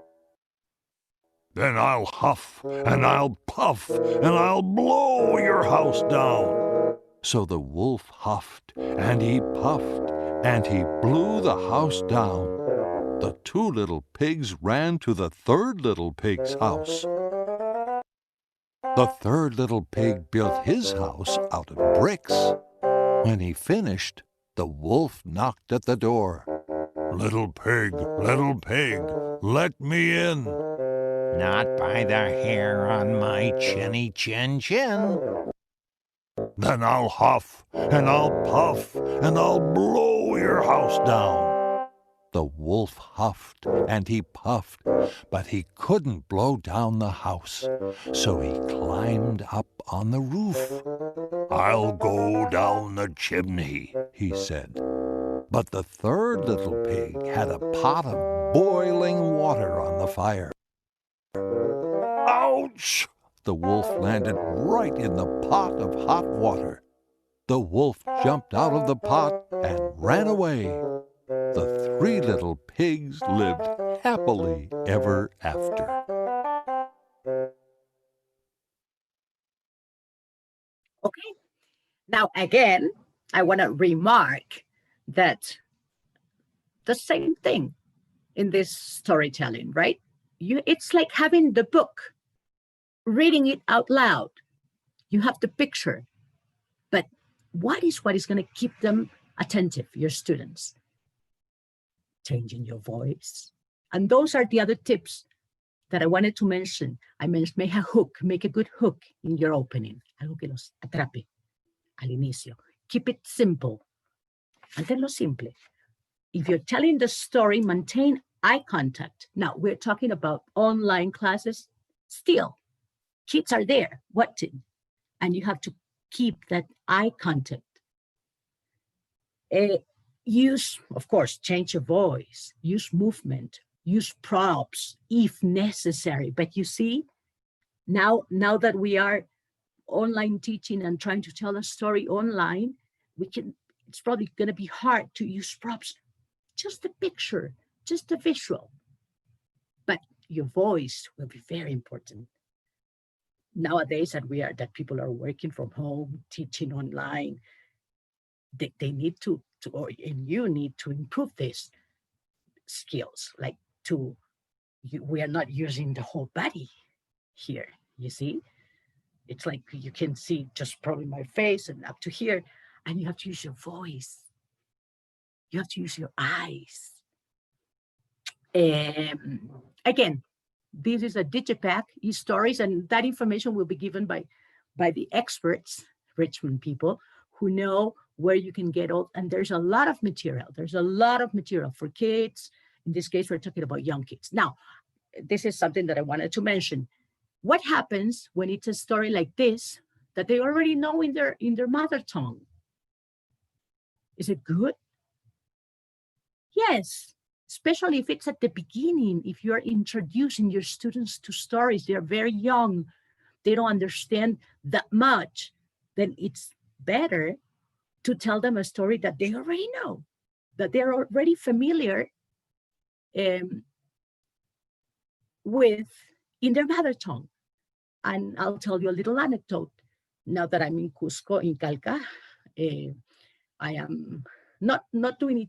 Then I'll huff and I'll puff and I'll blow your house down. So the wolf huffed and he puffed and he blew the house down. The two little pigs ran to the third little pig's house. The third little pig built his house out of bricks. When he finished, the wolf knocked at the door. Little pig, let me in. Not by the hair on my chinny chin chin. Then I'll huff and I'll puff and I'll blow your house down. The wolf huffed and he puffed, but he couldn't blow down the house, so he climbed up on the roof. I'll go down the chimney, he said. But the third little pig had a pot of boiling water on the fire. Ouch! The wolf landed right in the pot of hot water. The wolf jumped out of the pot and ran away. The three little pigs lived happily ever after. Okay. Now, again, I want to remark that the same thing in this storytelling, right? It's like having the book, reading it out loud. You have the picture, but what is going to keep them attentive, your students? Changing your voice. And those are the other tips that I wanted to mention. I mentioned make a good hook in your opening. Algo que los atrape al inicio. Keep it simple. Manténlo simple. If you're telling the story, maintain eye contact. Now, we're talking about online classes. Still, kids are there watching, and you have to keep that eye contact. Use, of course, change your voice, use movement, use props if necessary. But you see, now that we are online teaching and trying to tell a story online, it's probably going to be hard to use props. Just a picture, just a visual. But your voice will be very important. Nowadays that people are working from home, teaching online, they need to and you need to improve these skills. Like we are not using the whole body here, you see? It's like you can see just probably my face and up to here, and you have to use your voice. You have to use your eyes. Again, this is a Digipack, e-stories, and that information will be given by the experts, Richmond people, who know where you can get all, and there's a lot of material. There's a lot of material for kids. In this case, we're talking about young kids. Now, this is something that I wanted to mention. What happens when it's a story like this that they already know in their mother tongue? Is it good? Yes, especially if it's at the beginning, if you're introducing your students to stories, they're very young, they don't understand that much, then it's better to tell them a story that they already know, that they're already familiar with in their mother tongue. And I'll tell you a little anecdote. Now that I'm in Cusco, in Calca, I am not doing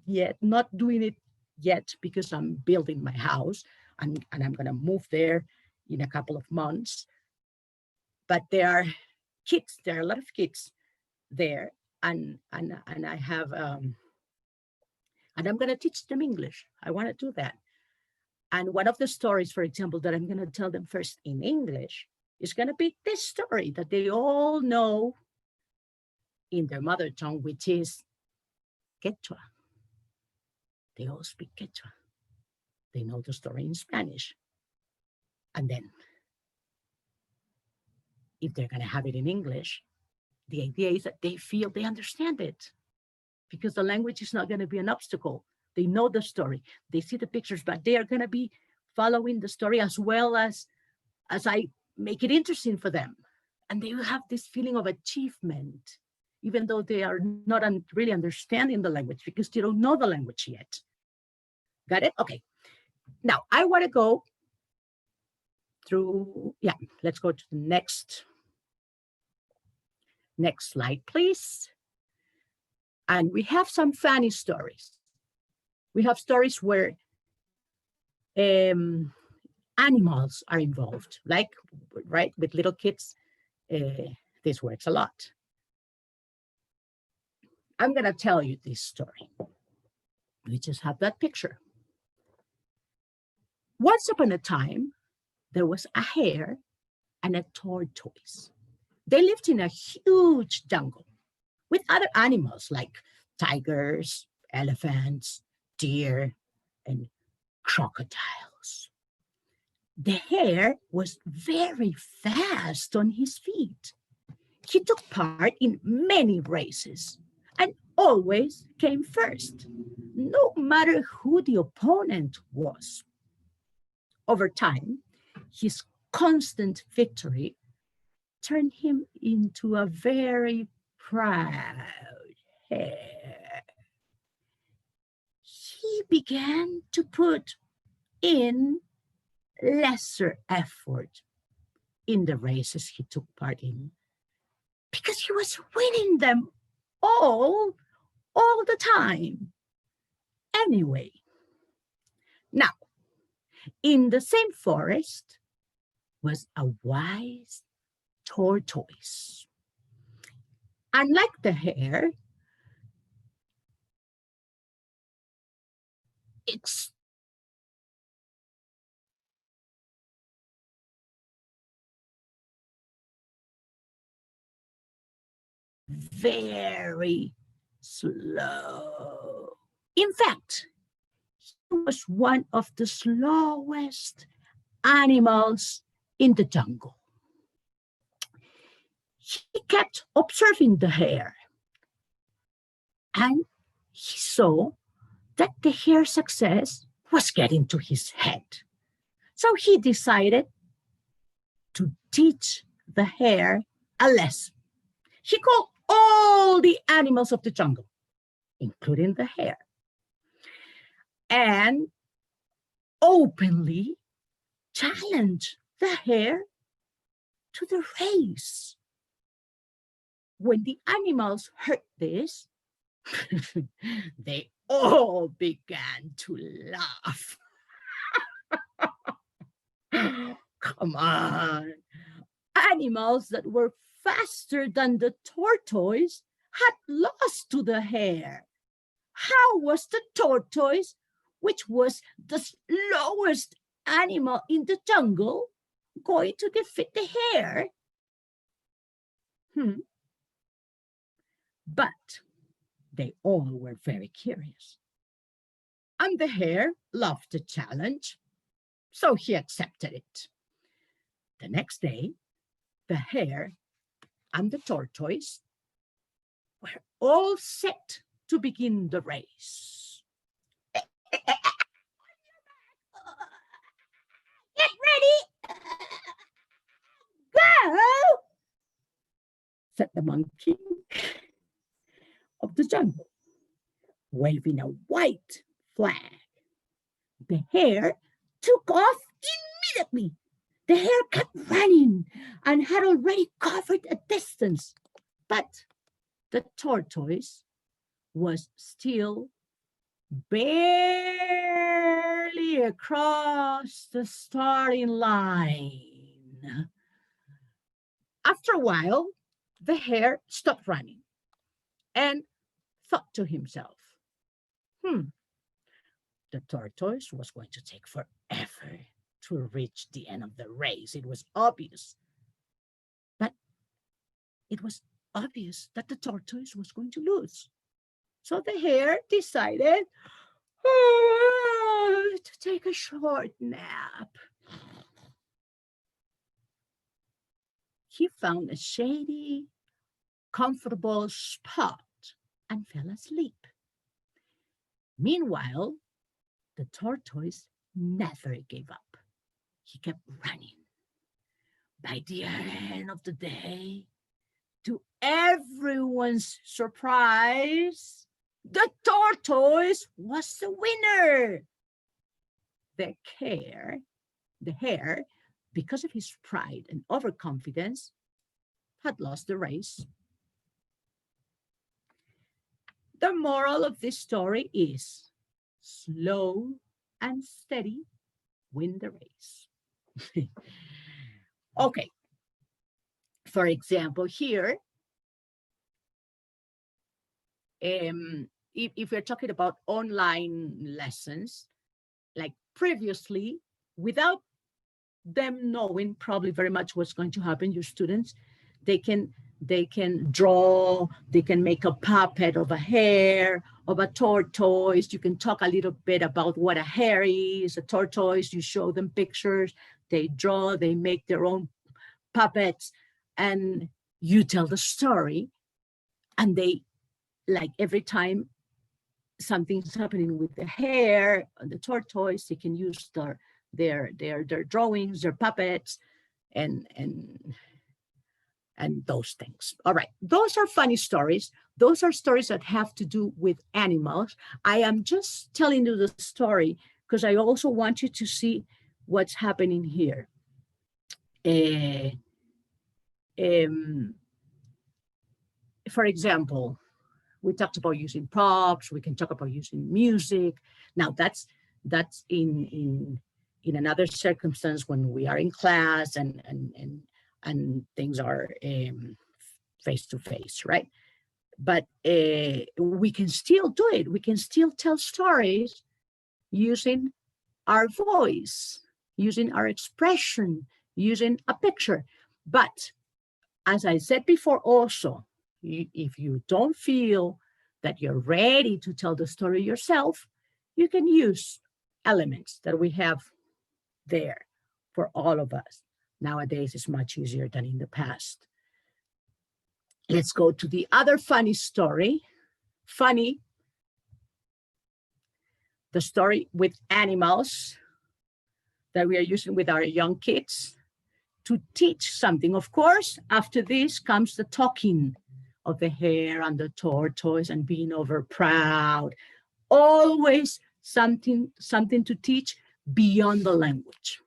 it yet because I'm building my house and I'm going to move there in a couple of months. But there are a lot of kids there, and I have and I'm going to teach them English. I want to do that. And one of the stories, for example, that I'm going to tell them first in English is going to be this story that they all know in their mother tongue, which is Quechua. They all speak Quechua. They know the story in Spanish. And then, if they're going to have it in English, the idea is that they feel they understand it because the language is not going to be an obstacle. They know the story. They see the pictures, but they are going to be following the story as well as I make it interesting for them. And they will have this feeling of achievement, even though they are not really understanding the language because they don't know the language yet. Got it? Okay. Now, I want to go through, let's go to the next slide, please. And we have some funny stories. We have stories where animals are involved, like, right, with little kids. This works a lot. I'm going to tell you this story. We just have that picture. Once upon a time, there was a hare and a tortoise. They lived in a huge jungle with other animals like tigers, elephants, deer, and crocodiles. The hare was very fast on his feet. He took part in many races and always came first, no matter who the opponent was. Over time, his constant victory turned him into a very proud hare. He began to put in lesser effort in the races he took part in because he was winning them all the time. Anyway, now, in the same forest was a wise tortoise. Unlike the hare, it's very slow. In fact, he was one of the slowest animals in the jungle. He kept observing the hare, and he saw that the hare's success was getting to his head. So he decided to teach the hare a lesson. He called all the animals of the jungle, including the hare, and openly challenged the hare to the race. When the animals heard this, they all began to laugh. Come on. Animals that were faster than the tortoise had lost to the hare. How was the tortoise, which was the slowest animal in the jungle, going to defeat the hare? But they all were very curious. And the hare loved the challenge, so he accepted it. The next day, the hare and the tortoise were all set to begin the race. Get ready! Go! Said the monkey of the jungle, waving a white flag. The hare took off immediately. The hare kept running and had already covered a distance, but the tortoise was still barely across the starting line. After a while, the hare stopped running and thought to himself, the tortoise was going to take forever to reach the end of the race. It was obvious. But it was obvious that the tortoise was going to lose. So the hare decided to take a short nap. He found a shady, comfortable spot and fell asleep. Meanwhile, the tortoise never gave up. He kept running. By the end of the day, to everyone's surprise, the tortoise was the winner. The hare, because of his pride and overconfidence, had lost the race. The moral of this story is slow and steady win the race. Okay. For example, here, if we're talking about online lessons, like previously, without them knowing probably very much what's going to happen, your students, they can draw, they can make a puppet of a hare, of a tortoise. You can talk a little bit about what a hare is, a tortoise. You show them pictures, they draw, they make their own puppets, and you tell the story. And they, like every time something's happening with the hare and the tortoise, they can use their drawings, their puppets, and those things. All right, those are funny stories. Those are stories that have to do with animals. I am just telling you the story because I also want you to see what's happening here. For example, we talked about using props. We can talk about using music. Now that's in another circumstance when we are in class and things are face to face, right? But we can still do it. We can still tell stories using our voice, using our expression, using a picture. But as I said before also, if you don't feel that you're ready to tell the story yourself, you can use elements that we have there for all of us. Nowadays, it's much easier than in the past. Let's go to the other funny story. Funny, the story with animals that we are using with our young kids to teach something. Of course, after this comes the talking of the hare and the tortoise and being over proud. Always something to teach beyond the language.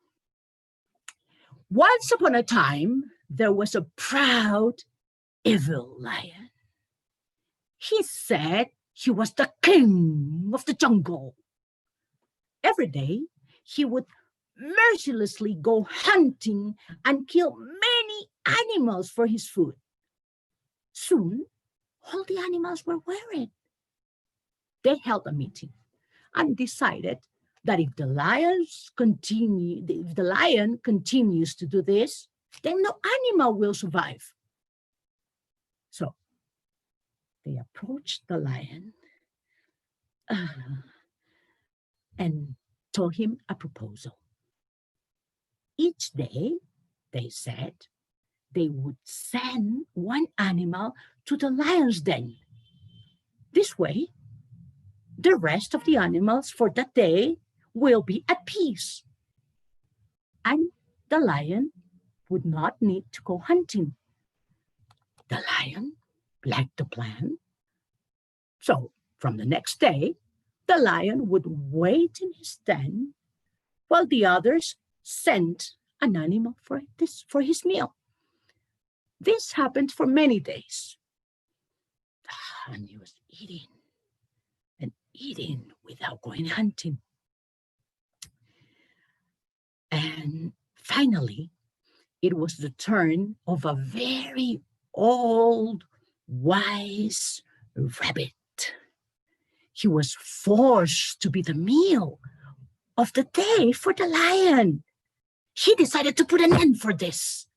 Once upon a time, there was a proud, evil lion. He said he was the king of the jungle. Every day, he would mercilessly go hunting and kill many animals for his food. Soon, all the animals were worried. They held a meeting and decided that if the lion continues to do this, then no animal will survive. So they approached the lion and told him a proposal. Each day, they said, they would send one animal to the lion's den. This way, the rest of the animals for that day will be at peace. And the lion would not need to go hunting. The lion liked the plan. So from the next day, the lion would wait in his den while the others sent an animal for his meal. This happened for many days. And he was eating and eating without going hunting. And finally, it was the turn of a very old, wise rabbit. He was forced to be the meal of the day for the lion. He decided to put an end for this.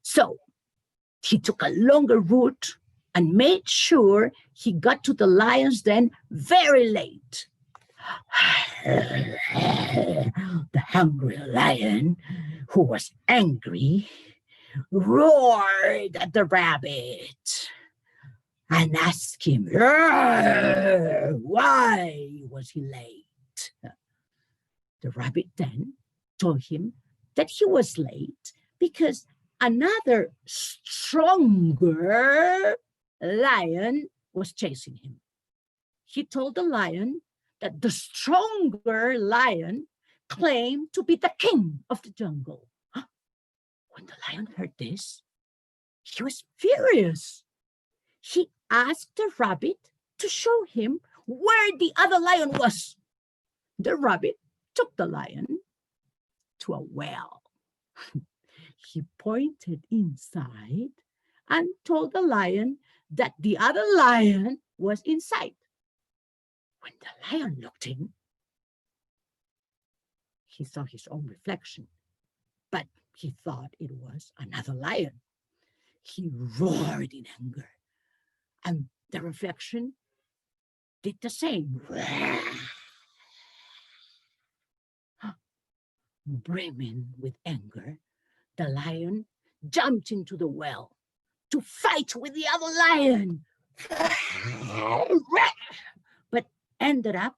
So He took a longer route and made sure he got to the lion's den very late. The hungry lion, who was angry, roared at the rabbit and asked him, why was he late? The rabbit then told him that he was late because another stronger lion was chasing him. He told the lion that the stronger lion claimed to be the king of the jungle. When the lion heard this, he was furious. He asked the rabbit to show him where the other lion was. The rabbit took the lion to a well. He pointed inside and told the lion that the other lion was inside. When the lion looked in, he saw his own reflection, but he thought it was another lion. He roared in anger, and the reflection did the same. Brimming with anger, the lion jumped into the well to fight with the other lion, but ended up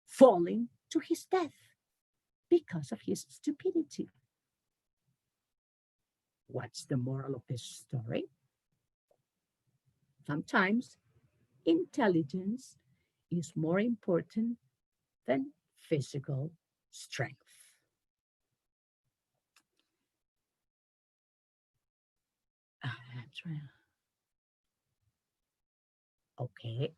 falling to his death because of his stupidity. What's the moral of this story? Sometimes intelligence is more important than physical strength. Okay,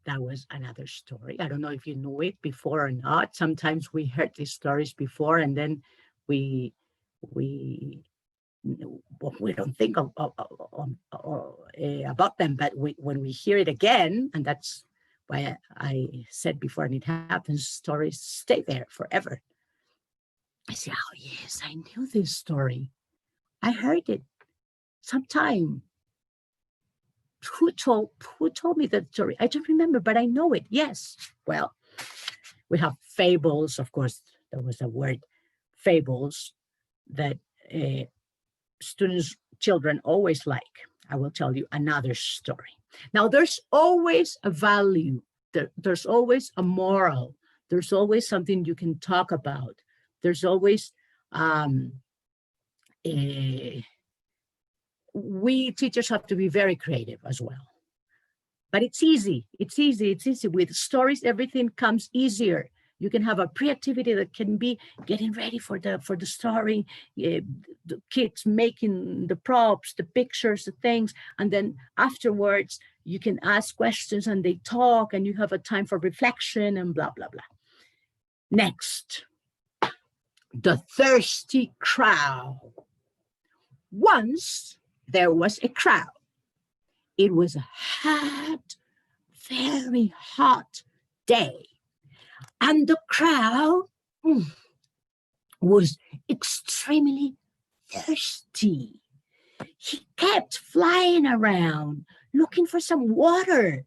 that was another story. I don't know if you knew it before or not. Sometimes we heard these stories before and then we don't think about them, but when we hear it again, and that's why I said before, and it happens, stories stay there forever. I say, oh yes, I knew this story. I heard it sometime. Who told me that story? I don't remember, but I know it. Yes. Well, we have fables. Of course, there was a word, fables, that children always like. I will tell you another story. Now, there's always a value. There's always a moral. There's always something you can talk about. There's always we teachers have to be very creative as well. But it's easy. It's easy. With stories, everything comes easier. You can have a creativity that can be getting ready for the story, the kids making the props, the pictures, the things, and then afterwards you can ask questions and they talk and you have a time for reflection and blah, blah, blah. Next, the thirsty crowd. Once there was a crowd. It was a hot, very hot day. And the crowd was extremely thirsty. He kept flying around looking for some water.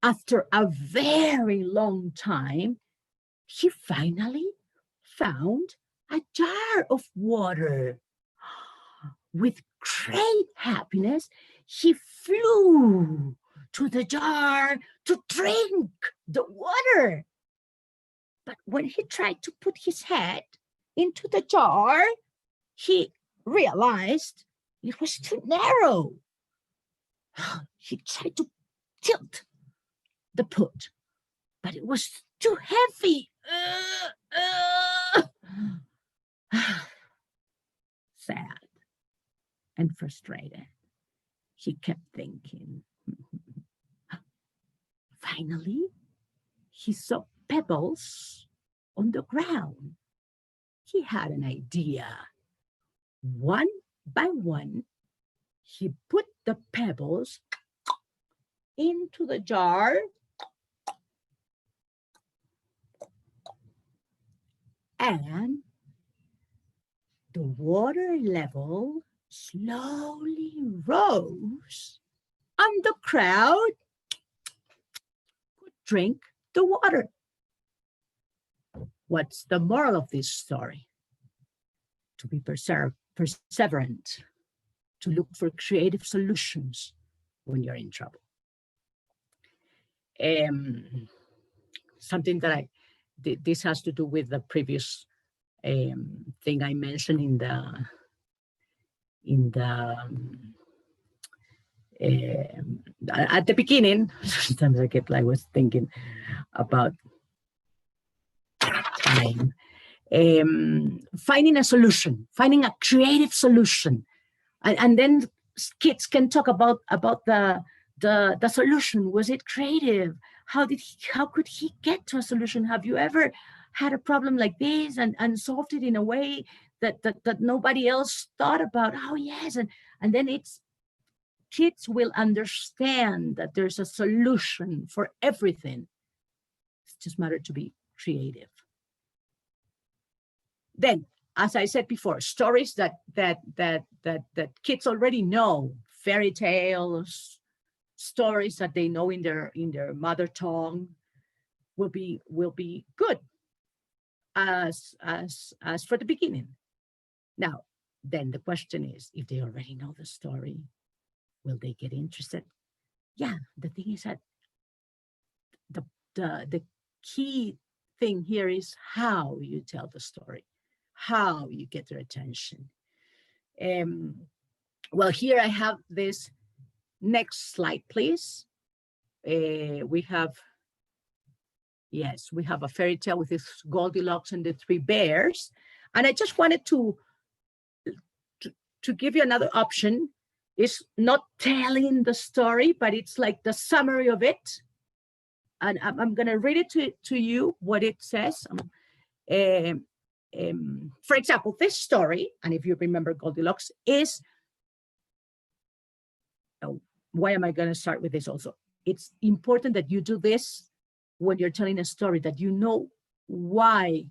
After a very long time, he finally found a jar of water. With great happiness, he flew to the jar to drink the water. But when he tried to put his head into the jar, he realized it was too narrow. He tried to tilt the put, but it was too heavy. Sad and frustrated, he kept thinking. Finally, he saw pebbles on the ground. He had an idea. One by one, he put the pebbles into the jar and the water level slowly rose, and the crowd could drink the water. What's the moral of this story? To be perseverant, to look for creative solutions when you're in trouble. Something that this has to do with the previous thing I mentioned at the beginning. Sometimes I was thinking about time. Finding a solution, finding a creative solution, and then kids can talk about the solution. Was it creative? How could he get to a solution? Have you ever had a problem like this and solved it in a way that nobody else thought about? Oh yes, and then kids will understand that there's a solution for everything. It's just a matter to be creative. Then, as I said before, stories that kids already know, fairy tales, stories that they know in their mother tongue will be good as for the beginning. Now, then the question is, if they already know the story, will they get interested? Yeah, the thing is that the key thing here is how you tell the story, how you get their attention. Well, here I have this. Next slide, please. We have a fairy tale with this Goldilocks and the Three Bears. And I just wanted to give you another option. It's not telling the story, but it's like the summary of it. And I'm going to read it to you, what it says. For example, this story, and if you remember Goldilocks, is, why am I going to start with this also? It's important that you do this when you're telling a story, that you know why.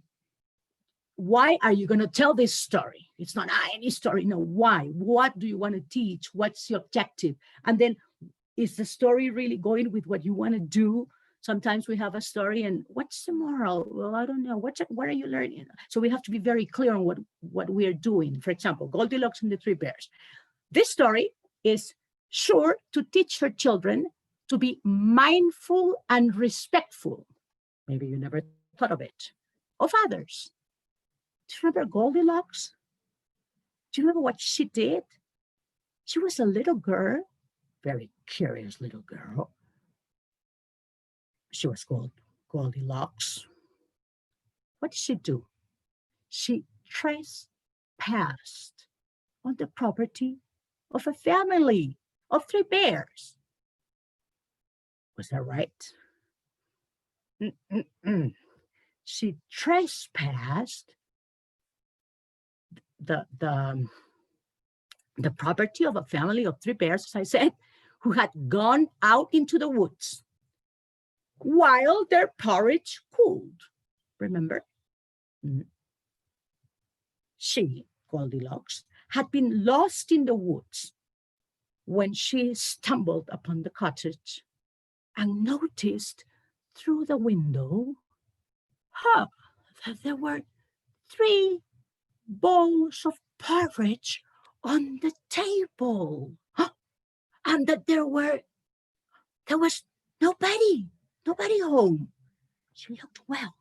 Why are you going to tell this story? It's not any story, no, why? What do you want to teach? What's the objective? And then, is the story really going with what you want to do? Sometimes we have a story and what's the moral? Well, I don't know. What are you learning? So we have to be very clear on what we are doing. For example, Goldilocks and the Three Bears. This story is sure to teach her children to be mindful and respectful. Maybe you never thought of it. Of others. Do you remember Goldilocks? Do you remember what she did? She was a little girl, very curious little girl. She was called Goldilocks. What did she do? She trespassed on the property of a family of three bears. Was that right? She trespassed the property of a family of three bears, as I said, who had gone out into the woods while their porridge cooled. Remember? She, Goldilocks, had been lost in the woods when she stumbled upon the cottage and noticed through the window that there were 3 bowls of porridge on the table, and that there was nobody home. She looked well.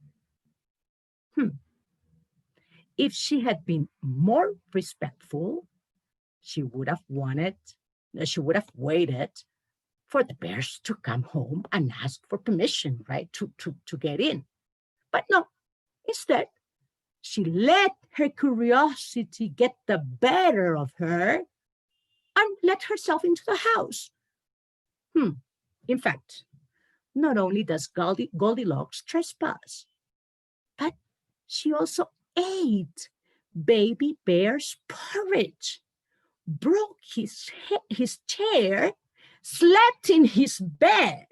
If she had been more respectful, she would have waited for the bears to come home and ask for permission, right, to get in. But no, instead, she let her curiosity get the better of her and let herself into the house. In fact, not only does Goldilocks trespass, but she also ate baby bear's porridge, broke his chair, slept in his bed.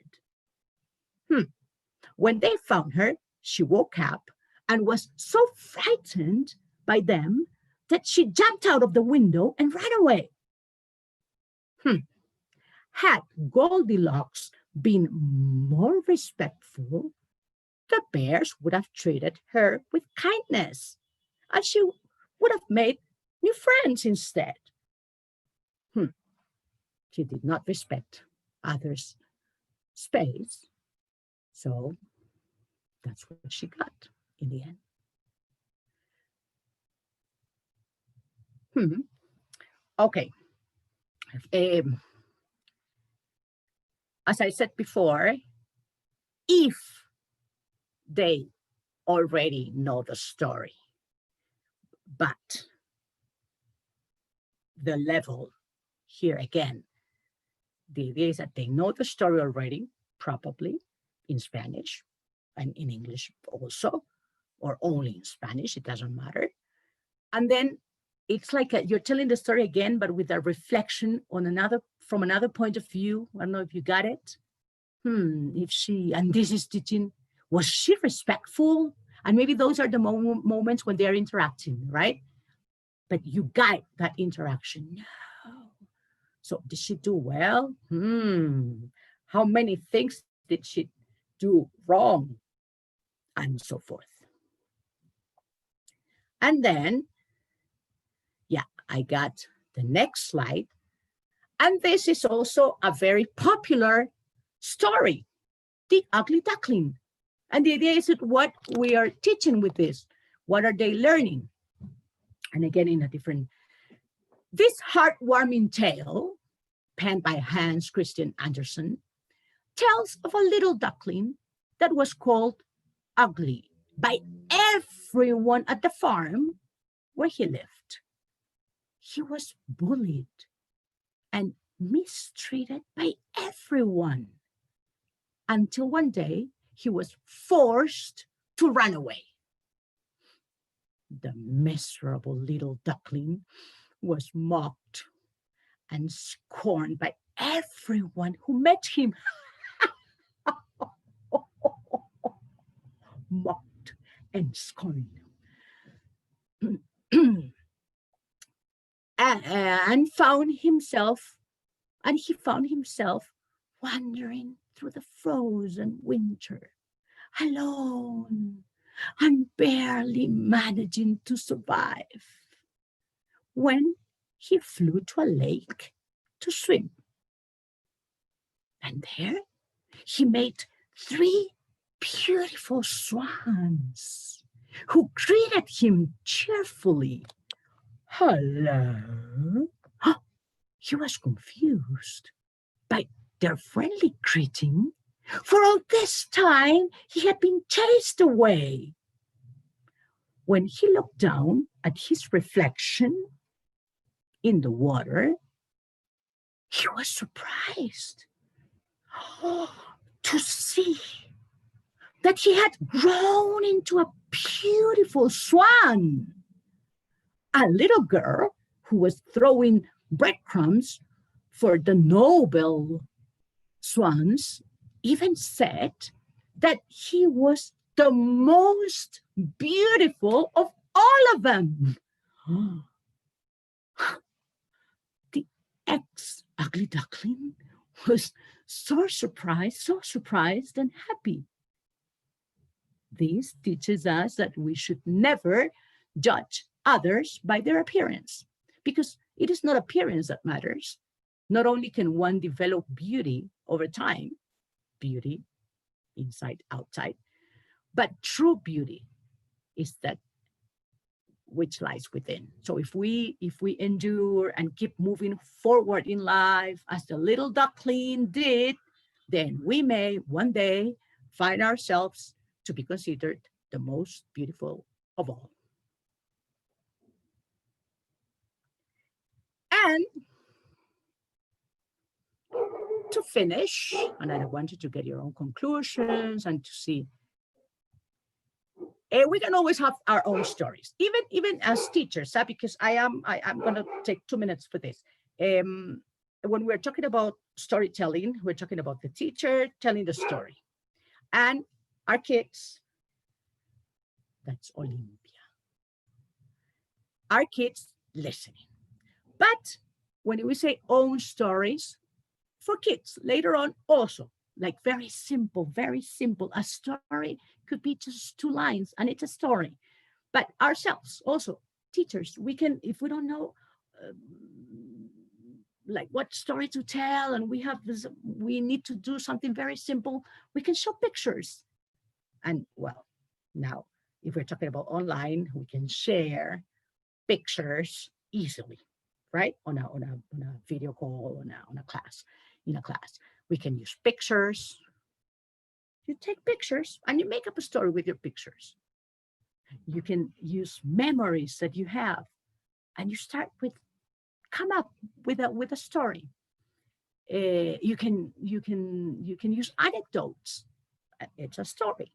When they found her, she woke up and was so frightened by them that she jumped out of the window and ran away. Had Goldilocks been more respectful, the bears would have treated her with kindness, and she would have made new friends instead. She did not respect others' space, so that's what she got in the end. Okay. As I said before, if they already know the story, but the level here again, the idea is that they know the story already, probably in Spanish and in English also, or only in Spanish, it doesn't matter. And then it's like you're telling the story again, but with a reflection on from another point of view. I don't know if you got it. If she, and this is teaching, was she respectful? And maybe those are the moments when they're interacting, right? But you got that interaction. No. So did she do well? How many things did she do wrong? And so forth. And then, I got the next slide. And this is also a very popular story, The Ugly Duckling. And the idea is that what we are teaching with this, what are they learning? And again, in a different, this heartwarming tale, penned by Hans Christian Andersen, tells of a little duckling that was called ugly by everyone at the farm where he lived. He was bullied and mistreated by everyone until one day he was forced to run away. The miserable little duckling was mocked and scorned by everyone who met him. Mocked and scorned. And he found himself wandering through the frozen winter, alone and barely managing to survive, when he flew to a lake to swim. And there he met 3 beautiful swans who greeted him cheerfully. Hello. He was confused by their friendly greeting, for all this time he had been chased away. When he looked down at his reflection in the water, he was surprised to see that he had grown into a beautiful swan. A little girl who was throwing breadcrumbs for the noble swans even said that he was the most beautiful of all of them. The ex-ugly duckling was so surprised and happy. This teaches us that we should never judge others by their appearance, because it is not appearance that matters. Not only can one develop beauty over time, beauty inside, outside, but true beauty is that which lies within. So if we endure and keep moving forward in life as the little duckling did, then we may one day find ourselves to be considered the most beautiful of all. And to finish, and I want you to get your own conclusions and to see, we can always have our own stories, even as teachers, because I'm going to take 2 minutes for this. When we're talking about storytelling, we're talking about the teacher telling the story. And our kids, that's Olympia. our kids listening. But when we say own stories for kids later on also, like very simple, a story could be just 2 lines and it's a story. But ourselves also, teachers, we can, if we don't know like what story to tell and we need to do something very simple, we can show pictures. And well, now, if we're talking about online, we can share pictures easily, right? On a video call, on a class, in a class. We can use pictures. You take pictures and you make up a story with your pictures. You can use memories that you have and you come up with a story. You can use anecdotes. It's a story.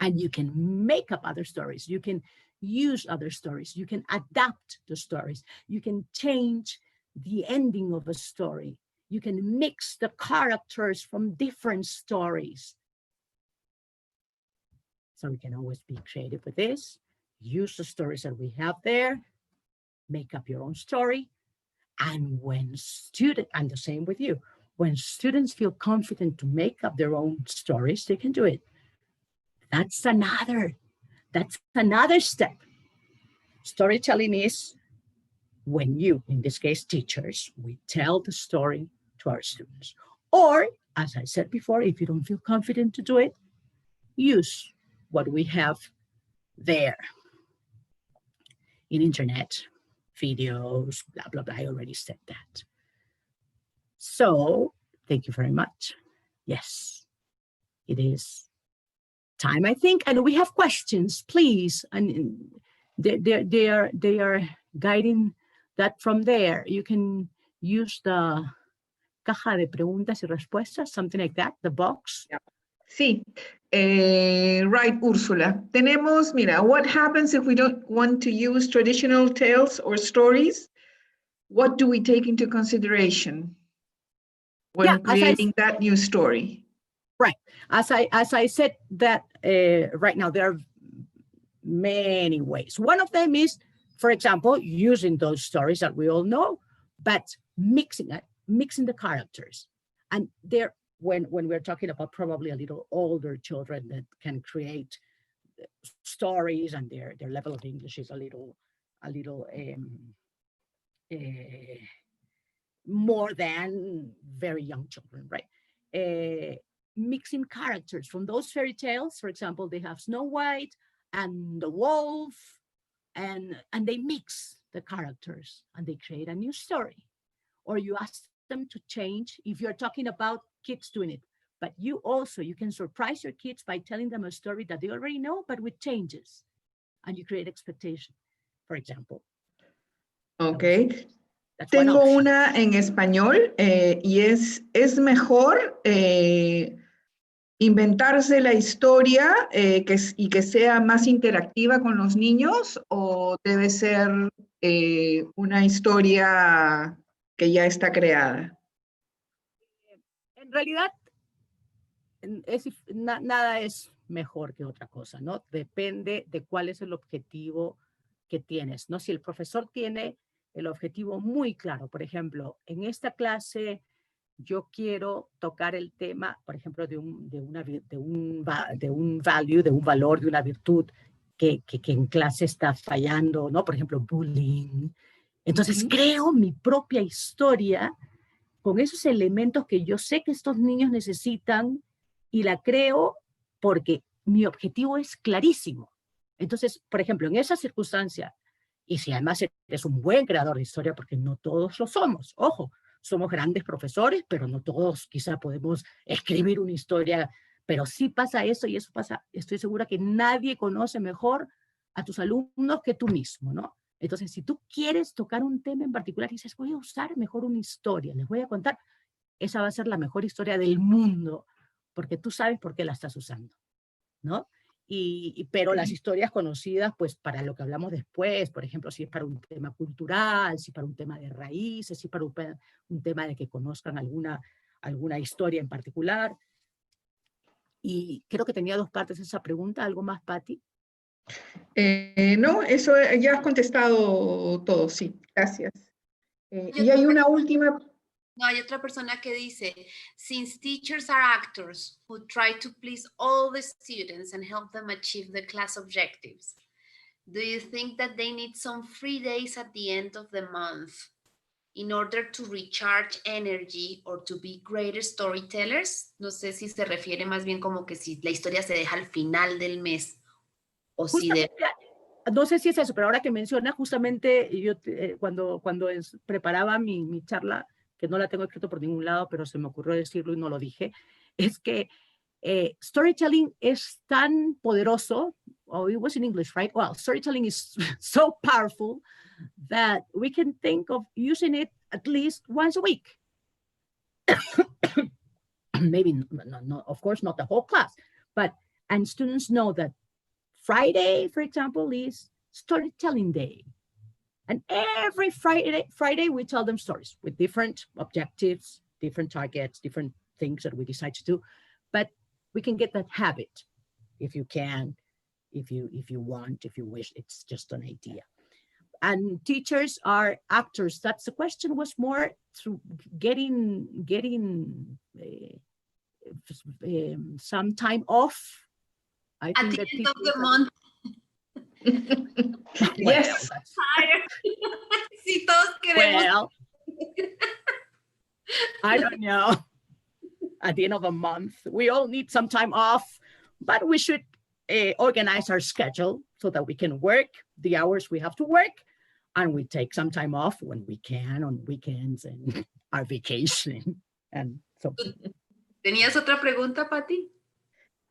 And you can make up other stories. You can use other stories. You can adapt the stories. You can change the ending of a story. You can mix the characters from different stories. So we can always be creative with this. Use the stories that we have there. Make up your own story. And and the same with you, when students feel confident to make up their own stories, they can do it. That's another step. Storytelling is when you, in this case, teachers, we tell the story to our students. Or, as I said before, if you don't feel confident to do it, use what we have there in internet, videos, blah, blah, blah. I already said that. So thank you very much. Yes, it is time, I think. And we have questions, please. And they are guiding that from there. You can use the caja de preguntas y respuestas, something like that, the box. Yeah. Sí, right, Úrsula. Tenemos, mira, what happens if we don't want to use traditional tales or stories? What do we take into consideration when creating that new story? Right. As I said that right now, there are many ways. One of them is, for example, using those stories that we all know, but mixing the characters. And there, when we're talking about probably a little older children that can create stories and their level of English is a little more than very young children, right? Mixing characters from those fairy tales. For example, they have Snow White and the wolf, and they mix the characters and they create a new story. Or you ask them to change if you're talking about kids doing it. But you can surprise your kids by telling them a story that they already know, but with changes. And you create expectation, for example. Okay. Tengo una en español y es mejor inventarse la historia y que sea más interactiva con los niños, o debe ser una historia que ya está creada. En realidad, nada es mejor que otra cosa, ¿no? Depende de cuál es el objetivo que tienes, ¿no? Si el profesor tiene el objetivo muy claro, por ejemplo, en esta clase yo quiero tocar el tema, por ejemplo, de un valor, de una virtud que en clase está fallando, ¿no? Por ejemplo, bullying. Entonces creo mi propia historia con esos elementos que yo sé que estos niños necesitan y la creo porque mi objetivo es clarísimo. Entonces, por ejemplo, en esa circunstancia, y si además eres un buen creador de historia, porque no todos lo somos, ojo, somos grandes profesores, pero no todos quizá podemos escribir una historia, pero sí pasa eso y eso pasa, estoy segura que nadie conoce mejor a tus alumnos que tú mismo, ¿no? Entonces, si tú quieres tocar un tema en particular y dices, voy a usar mejor una historia, les voy a contar, esa va a ser la mejor historia del mundo, porque tú sabes por qué la estás usando, ¿no? Pero las historias conocidas, pues para lo que hablamos después, por ejemplo, si es para un tema cultural, si para un tema de raíces, si para un tema de que conozcan alguna historia en particular. Y creo que tenía 2 partes esa pregunta. ¿Algo más, Patti? No, eso ya has contestado todo, sí, gracias. Yo Y hay una última. No, hay otra persona que dice, since teachers are actors who try to please all the students and help them achieve the class objectives, do you think that they need some free days at the end of the month in order to recharge energy or to be greater storytellers? No sé si se refiere más bien como que si la historia se deja al final del mes o si de... No sé si es eso, pero ahora que menciona, justamente yo cuando preparaba mi charla, que no la tengo escrito por ningún lado, pero se me ocurrió decirlo y no lo dije, es que storytelling es tan poderoso, it was in English, right? Well, storytelling is so powerful that we can think of using it at least once a week. Maybe, no, of course, not the whole class, and students know that Friday, for example, is storytelling day. And every Friday, we tell them stories with different objectives, different targets, different things that we decide to do. But we can get that habit if you can, if you want, if you wish. It's just an idea. And teachers are actors. That's the question, was more through getting some time off. I think at the end of the month. Yes. Si todos queremos. Well, I don't know. At the end of the month, we all need some time off, but we should organize our schedule so that we can work the hours we have to work, and we take some time off when we can on weekends and our vacation. And so. ¿Tenías otra pregunta, Pati?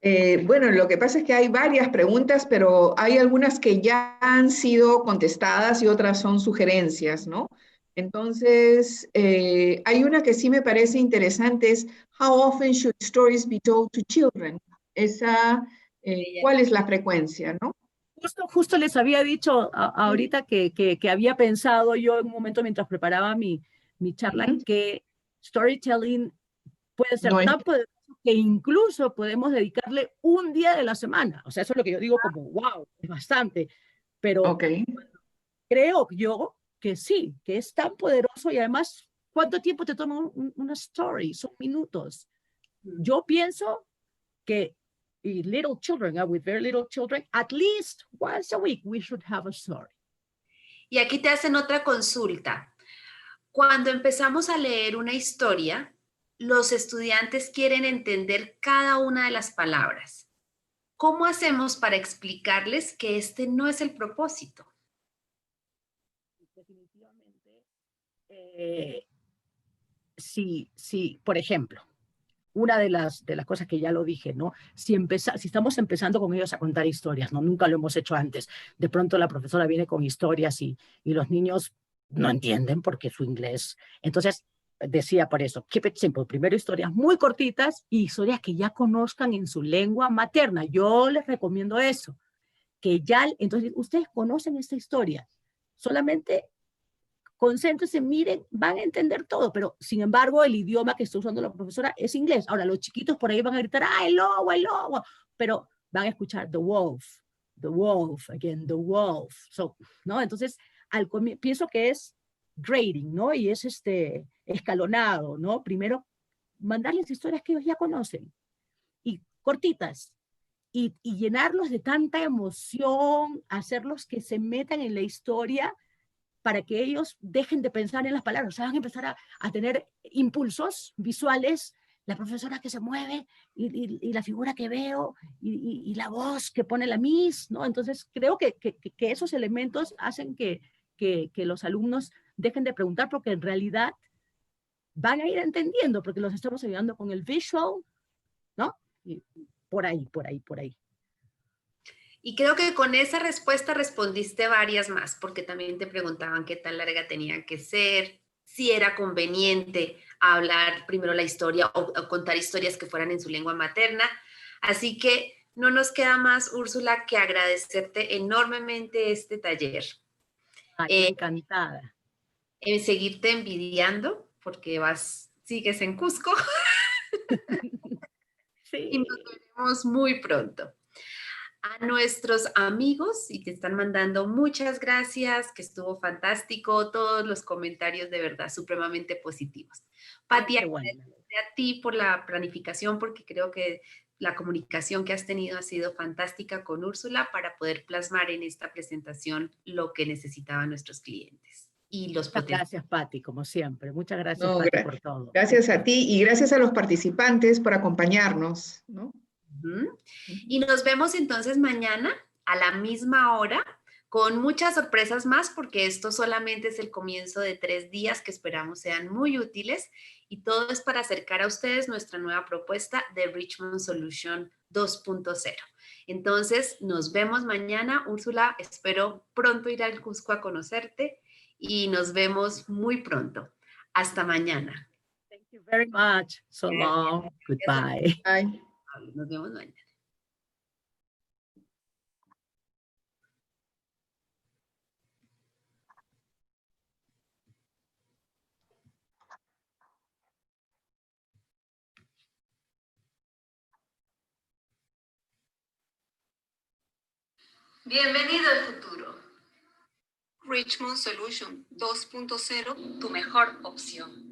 Bueno, lo que pasa es que hay varias preguntas, pero hay algunas que ya han sido contestadas y otras son sugerencias, ¿no? Entonces, hay una que sí me parece interesante, es how often should stories be told to children? Esa, ¿cuál es la frecuencia, no? Justo les había dicho ahorita que había pensado yo en un momento mientras preparaba mi charla que storytelling puede ser tan poderoso que incluso podemos dedicarle un día de la semana. O sea, eso es lo que yo digo como, wow, es bastante. Pero creo yo que sí, que es tan poderoso y además, ¿cuánto tiempo te toma una story? Son minutos. Yo pienso que little children, with very little children, at least once a week, we should have a story. Y aquí te hacen otra consulta. Cuando empezamos a leer una historia, los estudiantes quieren entender cada una de las palabras. ¿Cómo hacemos para explicarles que este no es el propósito? Definitivamente, sí, por ejemplo, una de las cosas que ya lo dije, ¿no? Si estamos empezando con ellos a contar historias, ¿no? Nunca lo hemos hecho antes. De pronto la profesora viene con historias y los niños no entienden porque su inglés. Entonces, decía por eso, keep it simple. Primero historias muy cortitas y historias que ya conozcan en su lengua materna. Yo les recomiendo eso. Que ya, entonces, ustedes conocen esta historia. Solamente concéntrense, miren, van a entender todo, pero sin embargo el idioma que está usando la profesora es inglés. Ahora los chiquitos por ahí van a gritar, ¡ah, el lobo! Pero van a escuchar the wolf, again, the wolf. So, ¿no? Entonces, pienso que es grading, ¿no? Y es escalonado, ¿no? Primero, mandarles historias que ellos ya conocen y cortitas. Y llenarlos de tanta emoción, hacerlos que se metan en la historia para que ellos dejen de pensar en las palabras, o sea, van a empezar a tener impulsos visuales, la profesora que se mueve y la figura que veo y la voz que pone la Miss, ¿no? Entonces creo que esos elementos hacen que los alumnos dejen de preguntar porque en realidad van a ir entendiendo porque los estamos ayudando con el visual, ¿no? Y por ahí. Y creo que con esa respuesta respondiste varias más, porque también te preguntaban qué tan larga tenía que ser, si era conveniente hablar primero la historia o contar historias que fueran en su lengua materna. Así que no nos queda más, Úrsula, que agradecerte enormemente este taller. Ay, encantada. En seguirte envidiando, porque sigues en Cusco. Sí. Y nos veremos muy pronto. A nuestros amigos y te están mandando muchas gracias, que estuvo fantástico, todos los comentarios de verdad supremamente positivos. Pati, Qué bueno. agradecerte a ti por la planificación porque creo que la comunicación que has tenido ha sido fantástica con Úrsula para poder plasmar en esta presentación lo que necesitaban nuestros clientes y los Muchas potenciales. gracias, Patti, como siempre. Muchas gracias, No, Patti, por todo. gracias a ti y gracias a los participantes por acompañarnos, ¿no? Y nos vemos entonces mañana a la misma hora con muchas sorpresas más porque esto solamente es el comienzo de 3 días que esperamos sean muy útiles y todo es para acercar a ustedes nuestra nueva propuesta de Richmond Solution 2.0. Entonces nos vemos mañana. Úrsula, espero pronto ir al Cusco a conocerte y nos vemos muy pronto. Hasta mañana. Thank you very much. So long. Goodbye. Bye. Nos vemos mañana. Bienvenido al futuro. Richmond Solution 2.0, tu mejor opción.